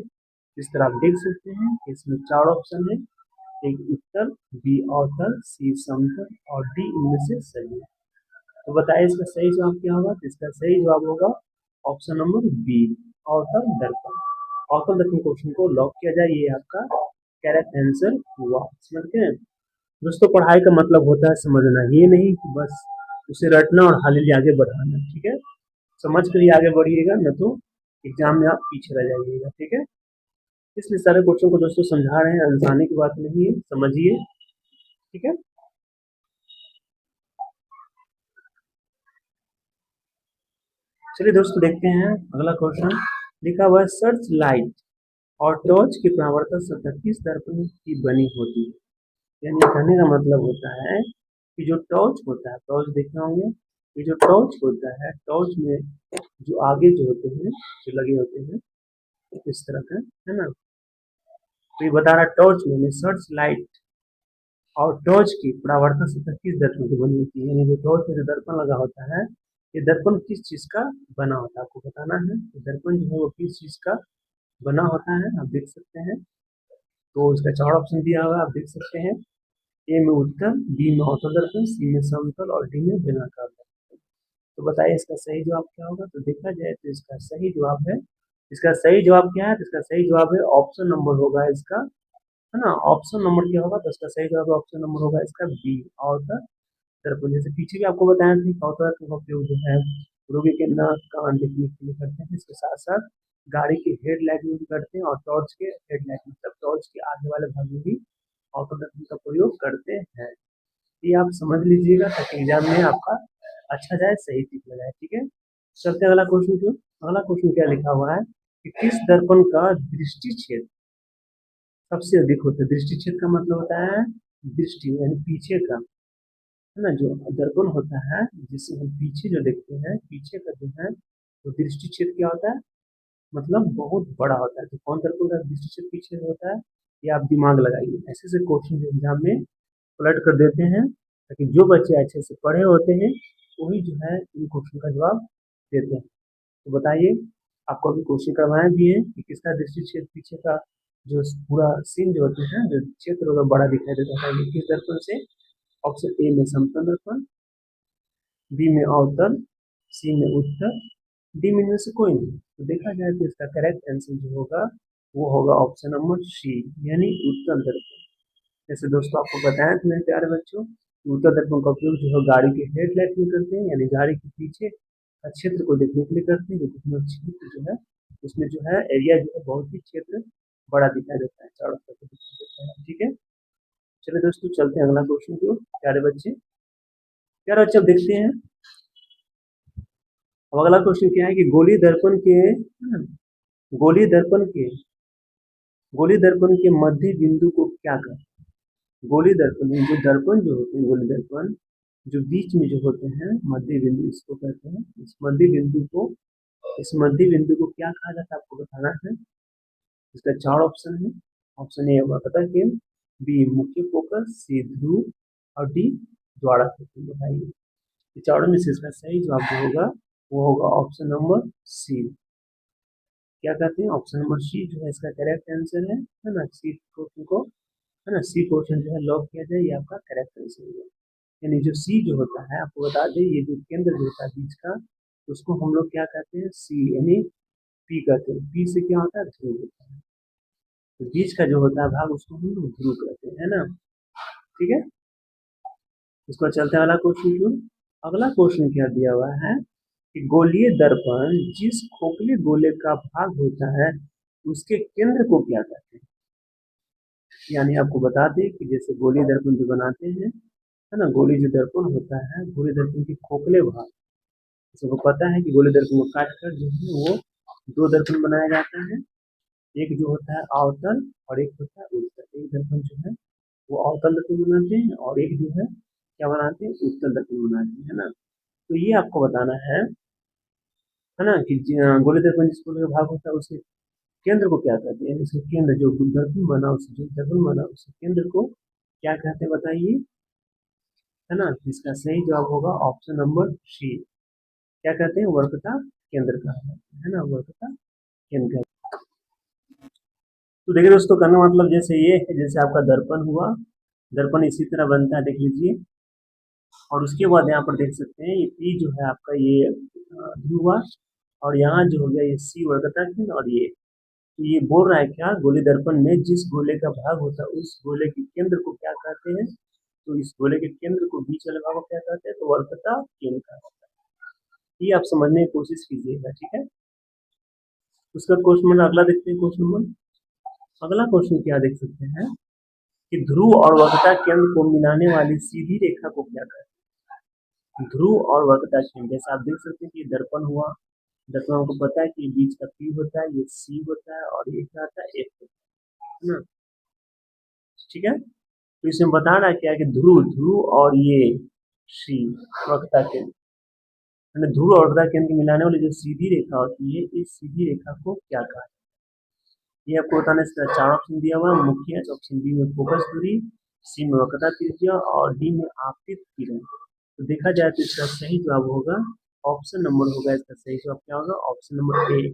इस तरह आप देख सकते हैं इसमें चार ऑप्शन है, एक उत्तर, बी अवतल, सी समतल और डी इनमें से सही है। तो बताइए इसका सही जवाब क्या होगा, तो इसका सही जवाब होगा ऑप्शन नंबर बी, अवतल दर्पण। अवतल दर्पण क्वेश्चन को लॉक किया जाए, ये आपका करेक्ट आंसर हुआ। समझ गए दोस्तों, पढ़ाई का मतलब होता है समझना, ये नहीं कि बस उसे रटना और हाल आगे बढ़ाना। ठीक है, समझ कर ही आगे बढ़िएगा, न तो एग्जाम में आप पीछे रह जाइएगा। ठीक है, इसलिए सारे क्वेश्चन को दोस्तों समझा रहे हैं, अनसाने की बात नहीं है, समझिए। ठीक है, चलिए दोस्तों देखते हैं अगला क्वेश्चन। लिखा हुआ है सर्च लाइट और टॉर्च की परावर्तन सतह किस दर्पण की बनी होती है। यानी कहने का मतलब होता है कि जो टॉर्च होता है, टॉर्च देखे होंगे, ये जो टॉर्च होता है, टॉर्च में जो आगे जो होते हैं, जो लगे होते हैं इस तरह का, है ना। तो ये बता रहा है टॉर्च में सर्च लाइट और टॉर्च की परावर्तन सतह किस दर्पण की बनी होती है। यानी जो टॉर्च में जो दर्पण लगा होता है, ये दर्पण किस चीज का बना होता है आपको बताना है। तो दर्पण जो है वो किस चीज का बना होता है आप देख सकते हैं। तो इसका चार ऑप्शन दिया हुआ आप देख सकते हैं, ए में उत्तर, बी में अवतल दर्पण, सी में समतल और डी में बेलनाकार दर्पण। तो बताइए इसका सही जवाब क्या होगा। तो देखा जाए तो इसका सही जवाब है, इसका सही जवाब क्या है, तो इसका सही जवाब है ऑप्शन नंबर होगा इसका, है ना। ऑप्शन नंबर क्या होगा, तो इसका सही जवाब ऑप्शन नंबर होगा इसका बी, अवतल दर्पण। जैसे पीछे भी आपको बताया था कि अवतल दर्पण का उपयोग जो है रोगी के नाक कान देखने के लिए करते हैं, इसके साथ साथ गाड़ी की हेडलाइट में भी करते हैं, और टॉर्च के हेडलाइट मतलब टॉर्च के आगे वाले भाग में भी अवतल दर्पण का प्रयोग करते हैं। ये आप समझ लीजिएगा ताकि एग्जाम में आपका अच्छा जाए, सही टिक लगाए। ठीक है, चलते हैं अगला क्वेश्चन की ओर। अगला क्वेश्चन क्या लिखा हुआ है कि किस दर्पण का दृष्टि क्षेत्र सबसे अधिक होता है। दृष्टि क्षेत्र का मतलब होता है दृष्टि यानी पीछे का, है ना। जो दर्पण होता है जिससे हम पीछे जो देखते हैं, पीछे का जो है तो दृष्टि क्षेत्र क्या होता है, मतलब बहुत बड़ा होता है। तो कौन दर्पण का दृष्टि क्षेत्र पीछे होता है, ये आप दिमाग लगाइए। ऐसे ऐसे क्वेश्चन जो एग्जाम में पलट कर देते हैं, ताकि जो बच्चे अच्छे से पढ़े होते हैं वही जो है इन क्वेश्चन का जवाब देते हैं। तो बताइए, आपको अभी क्वेश्चन करवाए भी है कि किसका दृष्टि क्षेत्र पीछे का जो पूरा सीन जो होते हैं, जो क्षेत्र होगा बड़ा दिखाई देता है, ये किस दर्पण से। ऑप्शन ए में समतल दर्पण, बी में अवतल, सी में उत्तल, डी में इनमें से कोई नहीं। तो देखा जाए तो इसका करेक्ट आंसर जो होगा वो होगा ऑप्शन नंबर सी, यानी उत्तल दर्पण। जैसे दोस्तों आपको बताया था मेरे प्यारे बच्चों, उत्तल दर्पण का उपयोग जो है गाड़ी के हेडलाइट में करते हैं, यानी गाड़ी के पीछे का क्षेत्र को देखने के लिए करते हैं। जो क्षेत्र जो है उसमें जो है एरिया जो है बहुत ही क्षेत्र बड़ा दिखाई देता है, चारों तरफ दिखाई देता है। ठीक है, चलिए दोस्तों चलते हैं अगला क्वेश्चन की ओर। प्यारे बच्चे अब देखते हैं। अब अगला क्वेश्चन क्या है कि गोलीय दर्पण के गोली दर्पण के मध्य बिंदु को क्या कहते हैं। गोली दर्पण जो दर्पण जो होते हैं, गोली दर्पण जो बीच में जो होते हैं मध्य बिंदु, इसको कहते हैं। इस मध्य बिंदु को क्या कहा जाता है आपको बताना है। इसका 4 ऑप्शन है। ऑप्शन ए वक्रता केंद्र, बी मुख्य फोकस, सी ध्रुव और डी ज्वाला केंद्र। बताइए, ये चारों में से इसका सही जवाब जो होगा वो होगा ऑप्शन नंबर सी। क्या कहते हैं, ऑप्शन नंबर सी जो है इसका करेक्ट आंसर है ना। सी क्वेश्चन को, है ना, सी क्वेश्चन जो है लॉक किया जाए, ये आपका करेक्ट आंसर है। यानी जो सी जो होता है, आपको बता दें, ये जो केंद्र जो होता है बीच का, उसको हम लोग क्या कहते हैं, सी यानी पी कहते हैं। पी से क्या होता है, ध्रुव होता है। तो बीच का जो होता है भाग उसको हम लोग ध्रुव कहते हैं, है ना। ठीक है, उसको चलते हैं अगला क्वेश्चन की ओर। अगला क्वेश्चन क्या दिया हुआ है कि गोलीय दर्पण जिस खोखले गोले का भाग होता है उसके केंद्र को क्या कहते हैं। यानी आपको बता दें कि जैसे गोलीय दर्पण जो बनाते हैं, है ना, गोली जो दर्पण होता है, गोली दर्पण के खोखले भाग, सबको पता है कि गोली दर्पण को काट कर जो है वो 2 दर्पण बनाया जाता है। एक जो होता है अवतल और एक होता है उत्तल। एक दर्पण जो है वो अवतल दर्पण बनाते हैं और एक जो है क्या बनाते हैं, उत्तल दर्पण बनाते हैं, है ना। तो ये आपको बताना है ना, कि गोली दर्पण जिस गोले का भाग होता है उसके केंद्र को क्या कहते हैं। इसके केंद्र जो दर्पण बना, उससे जो दर्पण बना उसके केंद्र को क्या कहते हैं बताइए, है ना। इसका सही जवाब होगा ऑप्शन नंबर सी। क्या कहते हैं, वक्रता केंद्र कहा जाता है ना, वक्रता केंद्र। तो देखिए दोस्तों, कहने का मतलब जैसे ये है, जैसे आपका दर्पण हुआ, दर्पण इसी तरह बनता है, देख लीजिए। और उसके बाद यहाँ पर देख सकते हैं ये पी जो है आपका ये ध्रुव हुआ, और यहाँ जो हो गया ये सी वक्रता केंद्र, और तो ये बोल रहा है क्या, गोली दर्पण में जिस गोले का भाग होता है उस गोले के केंद्र को क्या कहते हैं। तो इस गोले के केंद्र को बीच वाले भाग को क्या कहते हैं, तो वक्रता केंद्र कहा जाता है। ये आप समझने की कोशिश कीजिएगा, ठीक है। उसका क्वेश्चन नंबर अगला देखते हैं। क्वेश्चन नंबर अगला क्वेश्चन क्या देख सकते हैं कि ध्रुव और वक्रता केंद्र को मिलाने वाली सीधी रेखा को क्या कहते हैं। ध्रुव और वक्रता केंद्र, जैसे आप देख सकते हैं कि दर्पण हुआ, दर्पण हमको पता है कि बीच का पी होता है, ये सी होता है और ये क्या होता है, एफ होता है ना। ठीक है, तो इसमें बता रहा है क्या कि ध्रुव ध्रुव और ये सी वक्रता केंद्र, मैंने ध्रुव और वक्रता केंद्र मिलाने वाली जो सीधी रेखा होती है, इस सीधी रेखा को क्या कहा है। ये आपको बताना है। इसका 4 ऑप्शन दिया हुआ है मुख्य। ऑप्शन बी में फोकस दूरी, सी में वक्रता त्रिज्या और डी में आपतित किरण। तो देखा जाए तो इसका सही जवाब होगा ऑप्शन नंबर होगा, इसका सही जवाब क्या होगा, ऑप्शन नंबर ए।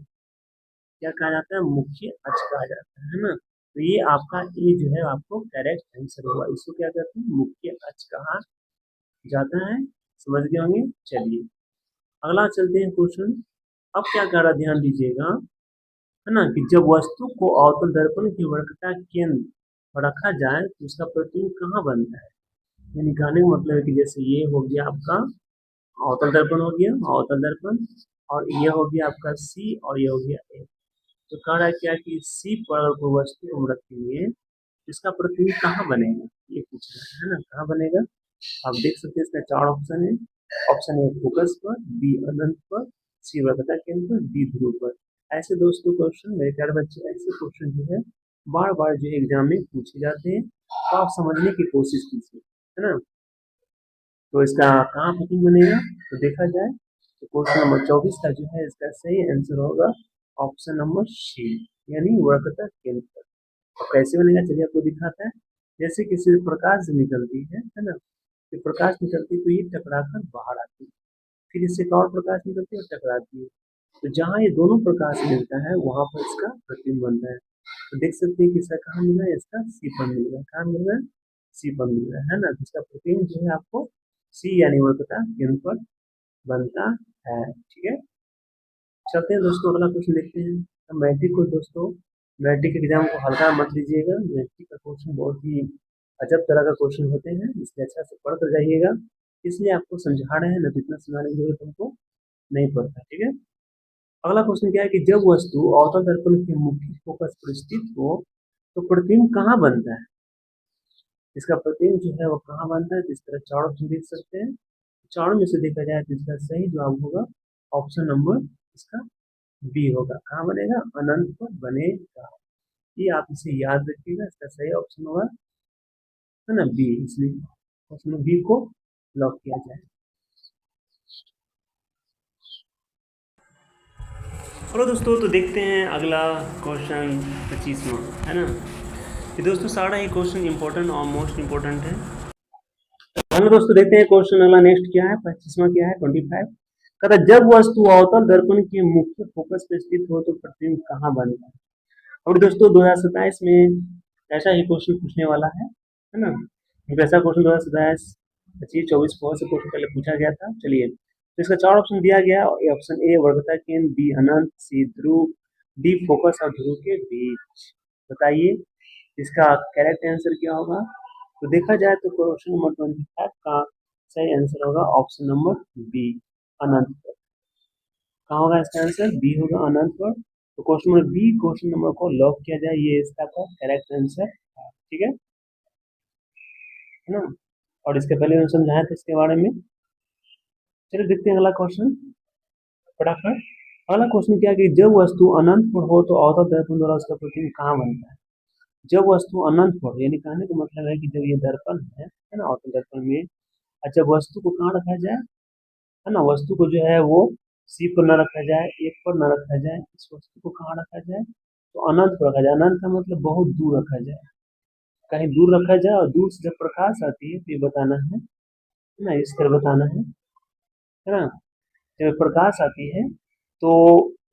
क्या कहा जाता है, मुख्य अक्ष कहा जाता है ना। तो ये आपका ए जो है आपको करेक्ट आंसर होगा। इसको क्या कहते हैं, मुख्य अक्ष कहा जाता है। समझ गए होंगे। चलिए अगला चलते हैं क्वेश्चन। अब क्या कर रहा, ध्यान दीजिएगा, है ना, कि जब वस्तु को अवतल दर्पण की वक्रता केंद्र पर रखा जाए तो उसका प्रतिबिंब कहाँ बनता है। यानी कहने का मतलब है कि जैसे ये हो गया आपका अवतल दर्पण, हो गया अवतल दर्पण, और ये हो गया आपका सी और ये हो गया ए। तो कह रहा है क्या कि सी पर अगर कोई वस्तु हम रखेंगे इसका प्रतिबिंब कहाँ बनेगा, ये पूछ रहा है ना, कहाँ बनेगा। आप देख सकते हैं इसका 4 ऑप्शन है। ऑप्शन ए फोकस पर, बी अनंत पर, सी वक्रता केंद्र पर, डी ध्रुव पर। ऐसे दोस्तों क्वेश्चन मेरे प्यारे बच्चे, ऐसे क्वेश्चन जो है बार बार जो एग्जाम में पूछे जाते हैं, तो आप समझने की कोशिश कीजिए, है ना। तो इसका कहाँ प्रतिबिंब बनेगा, तो देखा जाए तो क्वेश्चन नंबर 24 का जो है इसका सही आंसर होगा ऑप्शन नंबर सी, यानी वक्रता केंद्र पर। तो कैसे बनेगा चलिए आपको दिखाता है। जैसे किसी प्रकाश निकलती है ना, तो प्रकाश निकलती है तो ये टकरा कर बाहर आती है, फिर इससे एक और प्रकाश निकलती है और टकराती है। तो जहाँ ये दोनों प्रकाश मिलता है वहां पर इसका प्रतिबिंब बनता है। तो देख सकते हैं कि इसका कहाँ मिला है, इसका सी पर मिल रहा है, कहाँ मिल रहा है, सी पर मिल रहा है ना। तो इसका प्रतिबिंब जो है आपको सी यानी वक्रता केंद्र पर बनता है, ठीक है। चलते हैं दोस्तों अगला क्वेश्चन देखते हैं। तो मैट्रिक को दोस्तों, मैट्रिक एग्जाम को हल्का मत लीजिएगा, मैट्रिक का क्वेश्चन बहुत ही अजब तरह का क्वेश्चन होते हैं, इसलिए अच्छा से पढ़ कर जाइएगा। इसलिए आपको समझा रहे हैं, न तो इतना समझाने की जरूरत हमको नहीं पड़ता, ठीक है। अगला क्वेश्चन क्या है कि जब वस्तु अवतल दर्पण के मुख्य फोकस पर स्थित हो तो प्रतिबिंब कहाँ बनता है। इसका प्रतिबिंब जो है वो कहाँ बनता है, तो इस तरह चार ऑप्शन देख सकते हैं। चारों में से देखा जाए तो इसका सही जवाब होगा ऑप्शन नंबर इसका बी होगा। कहाँ बनेगा, अनंत पर बनेगा। ये आप इसे याद रखिएगा, इसका सही ऑप्शन होगा है ना बी, इसलिए ऑप्शन बी को लॉक किया जाए। चलो दोस्तों तो देखते हैं अगला क्वेश्चन 25वां, है ना। ये दोस्तों सारा ही क्वेश्चन इंपॉर्टेंट और मोस्ट इंपॉर्टेंट है। हेलो दोस्तों देखते हैं क्वेश्चन अगला नेक्स्ट क्या है, 25वां क्या है, 25। कहता है जब वस्तु अवतल दर्पण के मुख्य फोकस पे स्थित हो तो प्रतिबिंब कहाँ बनता है। और दोस्तों 2027 में ऐसा ही क्वेश्चन पूछने वाला है ना। ऐसा क्वेश्चन 2027 25 24 बहुत से क्वेश्चन पहले पूछा गया था। चलिए तो इसका चार ऑप्शन दिया गया, ऑप्शन ए वक्रता केंद्र, बी अनंत, सी ध्रुव, डी फोकस और ध्रुव के बीच। बताइए इसका करेक्ट आंसर क्या होगा। तो देखा जाए तो क्वेश्चन नंबर 25 का सही आंसर होगा ऑप्शन नंबर बी, अनंत पर। कहाँ होगा इसका आंसर, बी होगा, अनंत पर। तो question number B, question number को लॉक किया जाए, ये इसका करेक्ट आंसर है, ठीक है ना। और इसके पहले मैंने समझाया था इसके बारे में। चलिए देखते हैं अगला क्वेश्चन फटाफट। अगला क्वेश्चन क्या है कि जब वस्तु अनंत पर हो तो अवतल दर्पण द्वारा उसका प्रतिबिंब कहाँ बनता है। जब वस्तु अनंत पर, यानी कहने का मतलब है कि जब ये दर्पण है ना, अवतल दर्पण में, अच्छा वस्तु को कहाँ रखा जाए, है ना, वस्तु को जो है वो सी पर न रखा जाए, एक पर न रखा जाए, इस वस्तु को कहाँ रखा जाए, तो अनंत पर रखा जाए। अनंत का मतलब बहुत दूर रखा जाए, कहीं दूर रखा जाए, और दूर से जब प्रकाश आती है तो ये बताना है ना, इस तरह बताना है ना। जब प्रकाश आती है तो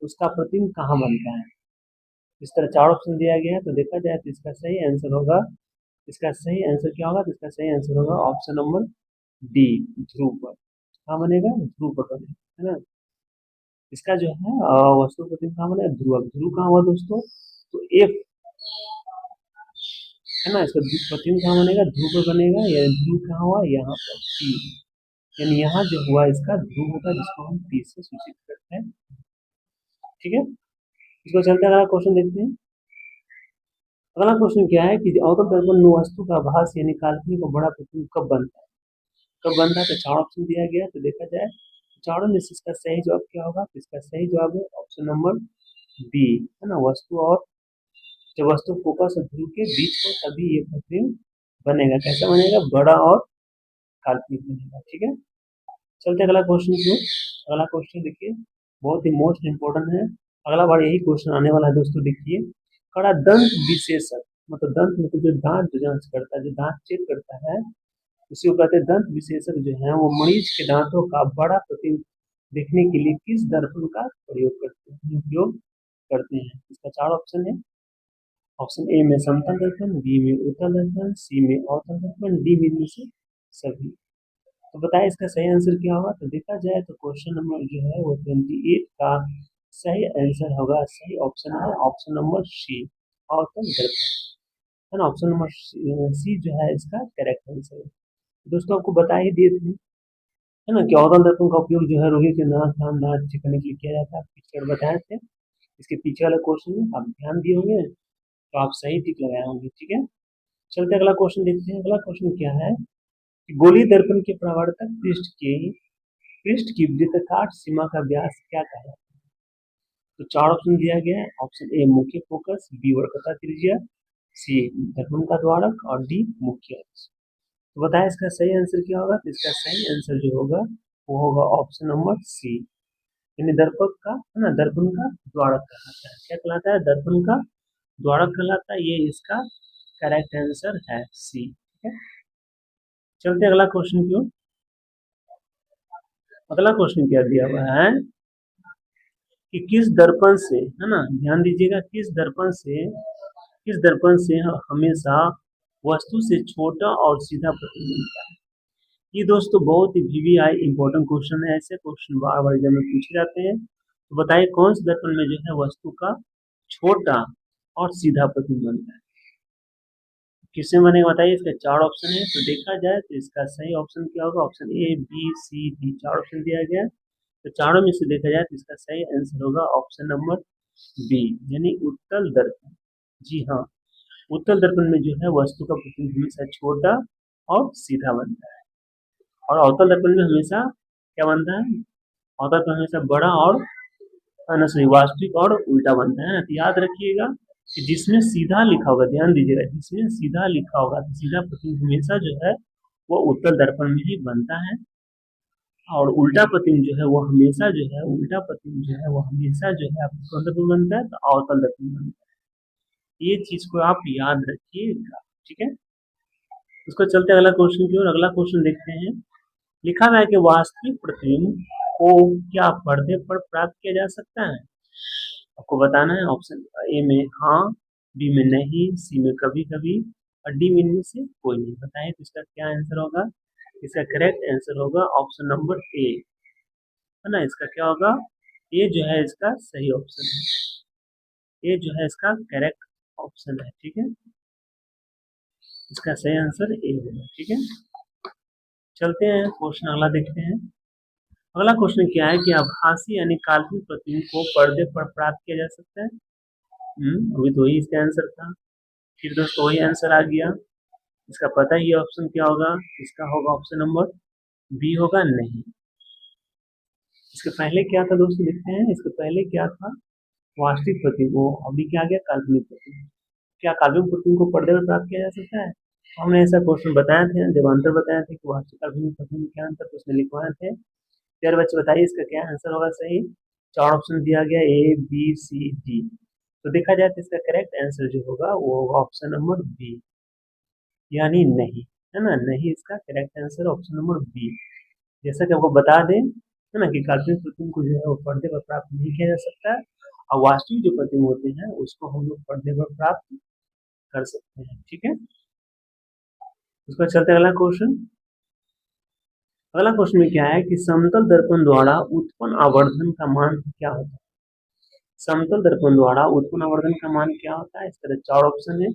उसका प्रतिबिंब कहाँ बनता है। इस तरह चार ऑप्शन दिया गया है, तो देखा जाए तो इसका सही आंसर होगा, इसका सही आंसर क्या होगा, तो इसका सही आंसर होगा ऑप्शन नंबर डी, ध्रुव पर। कहाँ बनेगा, ध्रुव पर बनेगा, है ना। इसका जो है वस्तु प्रतिबिंब कहाँ बनेगा, ध्रुव। ध्रुव कहाँ हुआ दोस्तों, तो एफ, है ना, इसका प्रतिबिंब कहाँ बनेगा, ध्रुव पर बनेगा, या ध्रुव कहाँ हुआ, यहाँ पर पी, यानी यहाँ जो हुआ इसका ध्रुव होगा, जिसको हम पी से सूचित करते हैं, ठीक है। इसको चलते अगला क्वेश्चन देखते हैं। अगला क्वेश्चन क्या है कि अवतल दर्पण में वस्तु का भास यानी काल्पनिक और बड़ा प्रतिबिंब कब बनता है। कब बनता है, तो चार ऑप्शन दिया गया, तो देखा जाए चारों में से इसका सही जवाब क्या होगा, तो इसका सही जवाब है ऑप्शन नंबर बी, है ना, वस्तु और जब वस्तु फोकस और ध्रुव के बीच हो तभी ये प्रतिबिंब बनेगा। कैसा बनेगा, बड़ा और काल्पनिक बनेगा, ठीक है। चलते अगला क्वेश्चन की ओर। अगला क्वेश्चन देखिए बहुत ही मोस्ट इंपोर्टेंट है, अगला बार यही क्वेश्चन आने वाला है दोस्तों। देखिए कड़ा दंत विशेषक, मतलब दंत मतलब जो दांत जांच करता है, जो दांत चेक करता है, उसी को कहते हैं दंत विशेषज्ञ जो है, वो मरीज के दांतों का बड़ा प्रतिबिंब देखने के लिए किस दर्पण का प्रयोग करते हैं, उपयोग करते हैं। इसका चार ऑप्शन है। ऑप्शन ए में समतल दर्पण, बी में उत्तल दर्पण, सी में अवतल दर्पण, डी में इनमें से सभी। तो बताए इसका सही आंसर क्या होगा। तो देखा जाए तो क्वेश्चन नंबर जो है वो 28 का सही आंसर होगा, सही ऑप्शन है ऑप्शन नंबर सी, अवतल दर्पण, है ना। ऑप्शन नंबर सी जो है इसका करेक्ट आंसर है। दोस्तों आपको बता ही दिए थे, है ना, कि अवतल दर्पण का उपयोग जो है रोगी के नाक कान दांत चेक करने के लिए किया जाता है, पिक्चर बताए थे। इसके पीछे वाले क्वेश्चन में आप ध्यान दिए होंगे तो आप सही टिक लगाए होंगे, ठीक है। चलते अगला क्वेश्चन देखते हैं। अगला क्वेश्चन क्या है कि गोली दर्पण के परावर्तक पृष्ठ की वृत्ताकार सीमा का व्यास क्या कहलाता है। तो चार ऑप्शन दिया गया है। ऑप्शन ए मुख्य फोकस, बी वक्रता त्रिज्या, सी दर्पण का द्वारक और डी मुख्य अक्ष। तो बताया इसका सही आंसर क्या होगा? तो इसका सही आंसर जो होगा वो होगा ऑप्शन नंबर सी, यानी दर्पक का है ना, दर्पण का द्वारक कहलाता है। क्या कहलाता है? दर्पण का द्वारक कहलाता है। ये इसका करेक्ट आंसर है सी। ठीक है, चलते अगला क्वेश्चन की ओर। अगला क्वेश्चन क्या दिया हुआ है कि किस दर्पण से, है ना, ध्यान दीजिएगा, किस दर्पण से हमेशा वस्तु से छोटा और सीधा प्रतिबिंब मिलता है। ये दोस्तों बहुत ही वीवीआई इंपॉर्टेंट क्वेश्चन है। ऐसे क्वेश्चन बार बार एग्जाम में पूछे जाते हैं। तो बताइए कौन से दर्पण में जो है वस्तु का छोटा और सीधा प्रतिबिंब बनता है? किससे बनेगा बताइए? इसका चार ऑप्शन है, तो देखा जाए तो इसका सही ऑप्शन क्या होगा? Option A, B, C, D, चार ऑप्शन दिया गया है। तो चारों में से देखा जाए तो इसका सही आंसर होगा ऑप्शन नंबर बी, यानी उत्तल दर्पण। जी हाँ, उत्तल दर्पण में जो है वस्तु का प्रतिबिंब हमेशा छोटा और सीधा बनता है, और अवतल दर्पण में हमेशा क्या बनता है? अवतल दर्पण हमेशा बड़ा और सॉरी वास्तविक और उल्टा बनता है ना। तो याद रखिएगा कि जिसमें सीधा लिखा होगा, ध्यान दीजिएगा, जिसमें सीधा लिखा होगा तो सीधा प्रतिबिंब हमेशा जो है वो उत्तल दर्पण में ही बनता है, और उल्टा प्रतिबिंब जो है वो हमेशा जो है, उल्टा प्रतिबिंब जो है वो हमेशा जो है आपको कौन दर्पण बनता है? तो अवतल दर्पण बनता है। ये चीज को आप याद रखिएगा। ठीक है, उसको चलते अगला क्वेश्चन की ओर। अगला क्वेश्चन देखते हैं। लिखा हुआ है कि वास्तविक प्रतिबिंब को क्या पर्दे पर प्राप्त किया जा सकता है? आपको बताना है। ऑप्शन ए में हाँ, बी में नहीं, सी में कभी कभी, और डी में इनमें से कोई नहीं। बताएं तो इसका क्या आंसर होगा? इसका करेक्ट आंसर होगा ऑप्शन नंबर ए, है ना। इसका क्या होगा? ये जो है इसका सही ऑप्शन है, ये जो है इसका करेक्ट ऑप्शन है। ठीक है, इसका सही आंसर ए होगा। ठीक है, चलते हैं क्वेश्चन अगला देखते हैं। अगला क्वेश्चन क्या है कि आभासी यानी काल्पनिक प्रतिबिंब को पर्दे पर प्राप्त किया जा सकता है। अभी तो वही इसका आंसर था, फिर दोस्तों वही आंसर आ गया। इसका पता ही ऑप्शन क्या होगा? इसका होगा ऑप्शन नंबर बी होगा नहीं। इसके पहले क्या था दोस्तों? देखते हैं इसके पहले क्या था। वास्तविक प्रतिबिंब, वो अभी क्या आ गया? काल्पनिक प्रतिबिंब। क्या काल्पनिक प्रतिबिंब को पर्दे पर प्राप्त किया जा सकता है? हमने ऐसा क्वेश्चन बताए थे जब अंतर बताए थे कि वास्तविक काल्पनिक प्रतिबिंब क्या अंतर, तो उसमें लिखवाए थे। यार बच्चे बताइए इसका क्या आंसर होगा सही? चार ऑप्शन दिया गया, ए, बी, सी, डी। तो देखा जाए तो इसका करेक्ट आंसर जो होगा वो होगा ऑप्शन नंबर बी, यानी नहीं, है ना। नहीं इसका correct answer option number B. जैसा कि आपको बता दें, है ना, कि काल्पनिक प्रतिबिंब को जो है वो पर्दे पर प्राप्त नहीं किया जा सकता है, और वास्तविक जो प्रतिबिंब होते हैं उसको हम लोग पर्दे पर प्राप्त कर सकते हैं। ठीक है, उसका चलते अगला क्वेश्चन। अगला क्वेश्चन में क्या है कि समतल दर्पण द्वारा उत्पन्न आवर्धन का मान क्या होता है? समतल दर्पण द्वारा उत्पन्न आवर्धन का मान क्या होता है? इस तरह चार ऑप्शन है।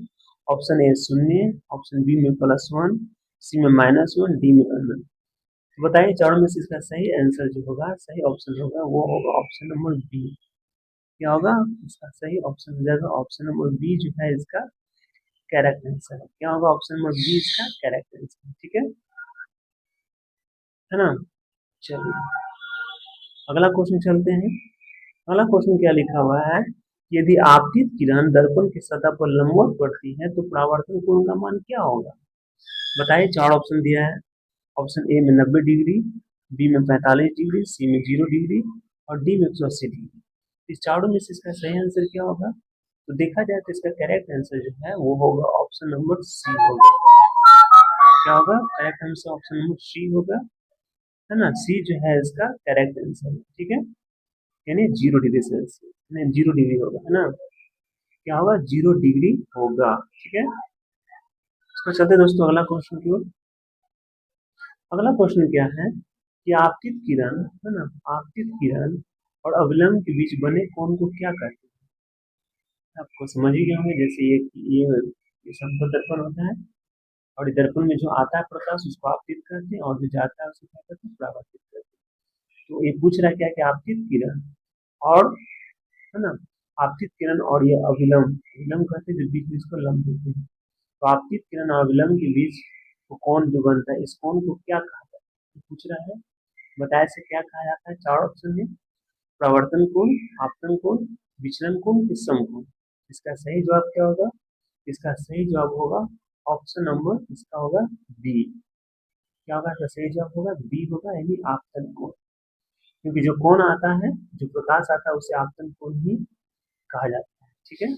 ऑप्शन ए शून्य, ऑप्शन बी में +1, सी में -1, डी में अनंत। तो बताइए चारों में से इसका सही आंसर जो होगा, सही ऑप्शन होगा वो होगा ऑप्शन नंबर बी। क्या होगा? इसका सही ऑप्शन हो जाएगा ऑप्शन नंबर बी, जो है इसका करेक्ट आंसर है। क्या होगा? ऑप्शन नंबर बी इसका करेक्ट आंसर। ठीक है ना। चलिए अगला क्वेश्चन चलते हैं। अगला क्वेश्चन क्या लिखा हुआ है? यदि आपतित किरण दर्पण की सतह पर लंबवत पड़ती है तो परावर्तन कोण का मान क्या होगा? बताइए, चार ऑप्शन दिया है। ऑप्शन ए में 90 डिग्री, बी में 45 डिग्री, सी में 0 डिग्री, और डी में 180 डिग्री। इस चारों में से इसका सही आंसर क्या होगा? तो देखा जाए तो इसका करेक्ट आंसर जो है वो होगा ऑप्शन नंबर सी होगा। क्या होगा? Correct answer option number C होगा, है ना। सी जो है इसका करेक्ट आंसर है। ठीक है, यानी 0 डिग्री सेल्सियस, यानी 0 डिग्री होगा, है ना। क्या होगा? 0 डिग्री होगा। ठीक है, इसको चलते दोस्तों अगला क्वेश्चन की ओर। अगला क्वेश्चन क्या है कि आपतित किरण, है ना, आपतित किरण और अवलंब के बीच बने कोण को क्या कहते हैं? आपको समझ ही गए होंगे। जैसे ये समतल दर्पण होता है, और इस दर्पण में जो आता है प्रकाश उसको आपतित करते हैं, और जो जाता है उसको क्या करते हैं? परावर्तित करते हैं। तो ये पूछ रहा है क्या कि आपतित किरण और, है ना, आपतित किरण और ये अविलंब, अविलंब कहते हैं जो बीच में इसको लंब देते हैं। तो आपतित किरण और अविलंब के बीच वो कोण जो बनता है, इस कोण को क्या कहा जाता है? तो पूछ रहा है। बताया से क्या कहा जाता है? चार ऑप्शन है। प्रवर्तन कोण, आपतन कोण, विचलन कोण, विषम कोण। इसका सही जवाब क्या होगा? इसका सही जवाब होगा ऑप्शन नंबर, इसका होगा बी। क्या होगा इसका सही जवाब होगा बी होगा, यानी आपतन कोण। क्योंकि जो कोण आता है, जो प्रकाश आता है उसे आपतन कोण ही कहा जाता है, ठीक है।